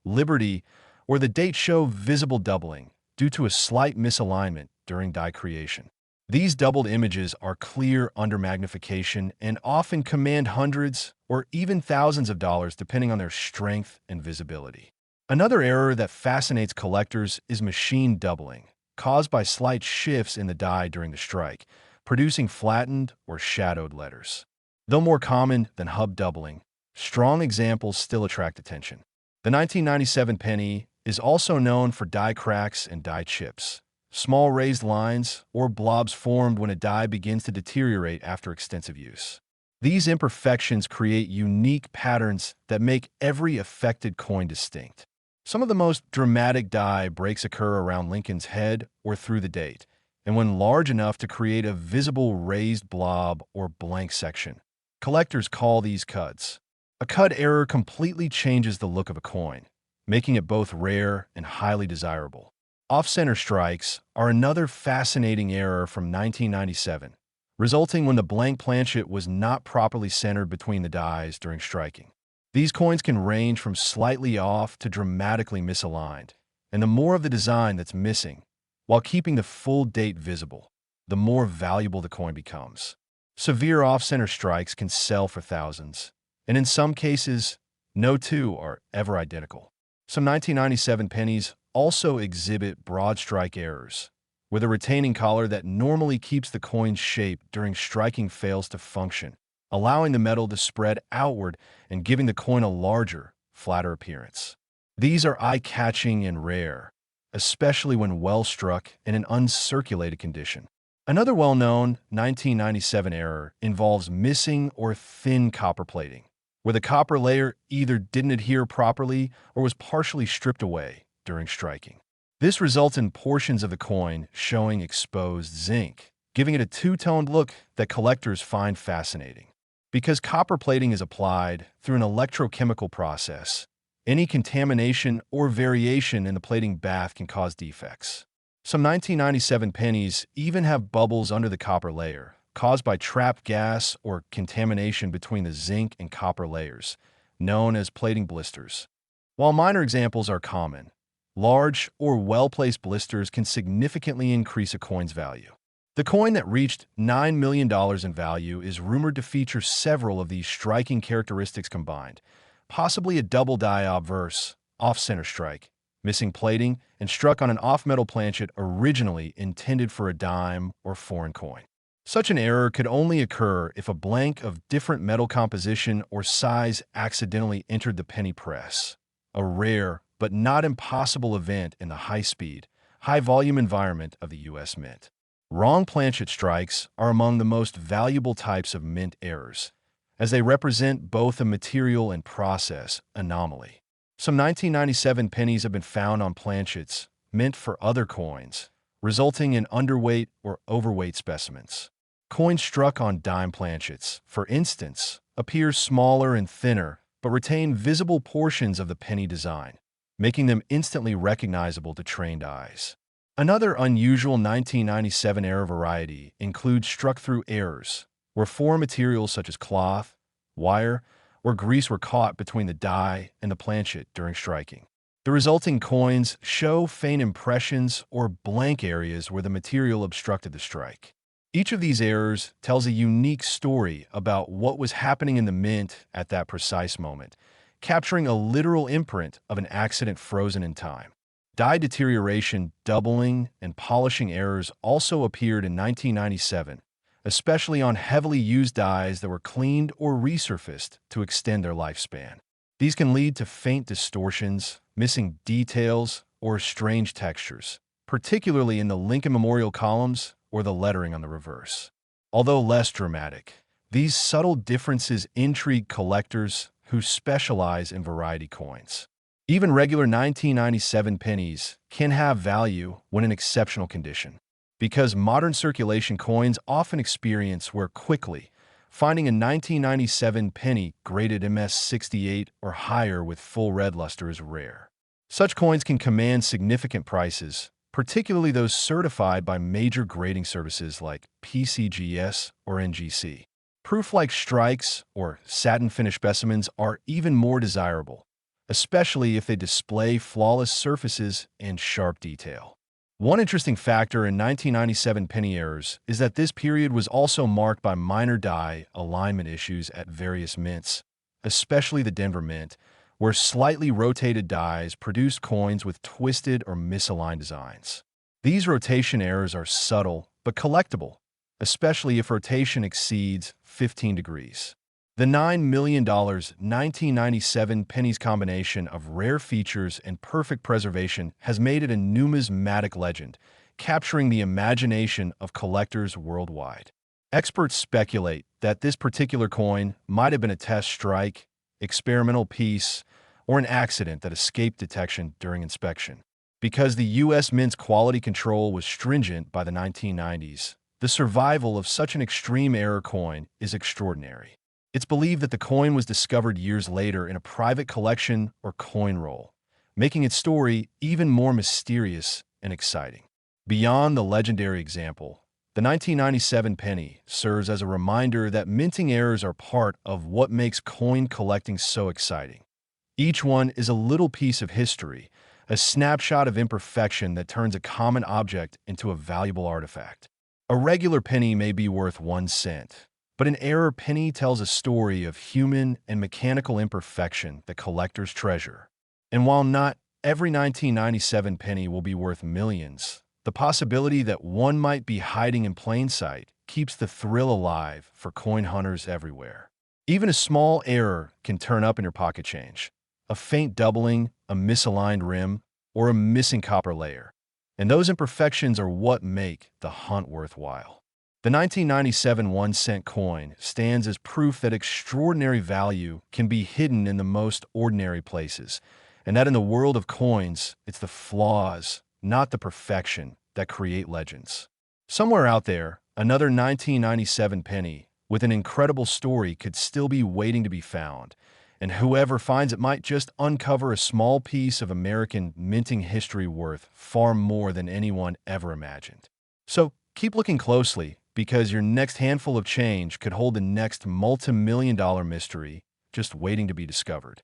"Liberty," or the date show visible doubling due to a slight misalignment during die creation. These doubled images are clear under magnification and often command hundreds or even thousands of dollars depending on their strength and visibility. Another error that fascinates collectors is machine doubling, caused by slight shifts in the die during the strike, producing flattened or shadowed letters. Though more common than hub doubling, strong examples still attract attention. The 1997 penny is also known for die cracks and die chips, small raised lines, or blobs formed when a die begins to deteriorate after extensive use. These imperfections create unique patterns that make every affected coin distinct. Some of the most dramatic die breaks occur around Lincoln's head or through the date, and when large enough to create a visible raised blob or blank section. Collectors call these cuts. A cut error completely changes the look of a coin, making it both rare and highly desirable. Off-center strikes are another fascinating error from 1997, resulting when the blank planchet was not properly centered between the dies during striking. These coins can range from slightly off to dramatically misaligned, and the more of the design that's missing, while keeping the full date visible, the more valuable the coin becomes. Severe off-center strikes can sell for thousands, and in some cases, no two are ever identical. Some 1997 pennies also exhibit broad strike errors, where the retaining collar that normally keeps the coin's shape during striking fails to function, allowing the metal to spread outward and giving the coin a larger, flatter appearance. These are eye-catching and rare, especially when well struck in an uncirculated condition. Another well-known 1997 error involves missing or thin copper plating, where the copper layer either didn't adhere properly or was partially stripped away during striking. This results in portions of the coin showing exposed zinc, giving it a two-toned look that collectors find fascinating. Because copper plating is applied through an electrochemical process, any contamination or variation in the plating bath can cause defects. Some 1997 pennies even have bubbles under the copper layer, caused by trapped gas or contamination between the zinc and copper layers, known as plating blisters. While minor examples are common, large or well-placed blisters can significantly increase a coin's value. The coin that reached $9 million in value is rumored to feature several of these striking characteristics combined, possibly a double die obverse, off-center strike, missing plating, and struck on an off-metal planchet originally intended for a dime or foreign coin. Such an error could only occur if a blank of different metal composition or size accidentally entered the penny press, a rare but not impossible event in the high-speed, high-volume environment of the U.S. Mint. Wrong planchet strikes are among the most valuable types of mint errors, as they represent both a material and process anomaly. Some 1997 pennies have been found on planchets meant for other coins, resulting in underweight or overweight specimens. Coins struck on dime planchets, for instance, appear smaller and thinner but retain visible portions of the penny design, making them instantly recognizable to trained eyes. Another unusual 1997 error variety includes struck-through errors, where foreign materials such as cloth, wire, or grease were caught between the die and the planchet during striking. The resulting coins show faint impressions or blank areas where the material obstructed the strike. Each of these errors tells a unique story about what was happening in the mint at that precise moment, capturing a literal imprint of an accident frozen in time. Die deterioration, doubling, and polishing errors also appeared in 1997, especially on heavily used dies that were cleaned or resurfaced to extend their lifespan. These can lead to faint distortions, missing details, or strange textures, particularly in the Lincoln Memorial columns or the lettering on the reverse. Although less dramatic, these subtle differences intrigue collectors who specialize in variety coins. Even regular 1997 pennies can have value when in exceptional condition, because modern circulation coins often experience wear quickly. Finding a 1997 penny graded MS-68 or higher with full red luster is rare. Such coins can command significant prices, particularly those certified by major grading services like PCGS or NGC. Proof-like strikes or satin-finish specimens are even more desirable, especially if they display flawless surfaces and sharp detail. One interesting factor in 1997 penny errors is that this period was also marked by minor die alignment issues at various mints, especially the Denver Mint, where slightly rotated dies produced coins with twisted or misaligned designs. These rotation errors are subtle but collectible, especially if rotation exceeds 15 degrees. The $9 million 1997 pennies combination of rare features and perfect preservation has made it a numismatic legend, capturing the imagination of collectors worldwide. Experts speculate that this particular coin might have been a test strike, experimental piece, or an accident that escaped detection during inspection. Because the U.S. Mint's quality control was stringent by the 1990s, the survival of such an extreme error coin is extraordinary. It's believed that the coin was discovered years later in a private collection or coin roll, making its story even more mysterious and exciting. Beyond the legendary example, the 1997 penny serves as a reminder that minting errors are part of what makes coin collecting so exciting. Each one is a little piece of history, a snapshot of imperfection that turns a common object into a valuable artifact. A regular penny may be worth 1 cent, but an error penny tells a story of human and mechanical imperfection that collectors treasure. And while not every 1997 penny will be worth millions, the possibility that one might be hiding in plain sight keeps the thrill alive for coin hunters everywhere. Even a small error can turn up in your pocket change. A faint doubling, a misaligned rim, or a missing copper layer. And those imperfections are what make the hunt worthwhile. The 1997 1-cent coin stands as proof that extraordinary value can be hidden in the most ordinary places, and that in the world of coins, it's the flaws, not the perfection, that create legends. Somewhere out there, another 1997 penny with an incredible story could still be waiting to be found, and whoever finds it might just uncover a small piece of American minting history worth far more than anyone ever imagined. So keep looking closely, because your next handful of change could hold the next multi-million-dollar mystery just waiting to be discovered.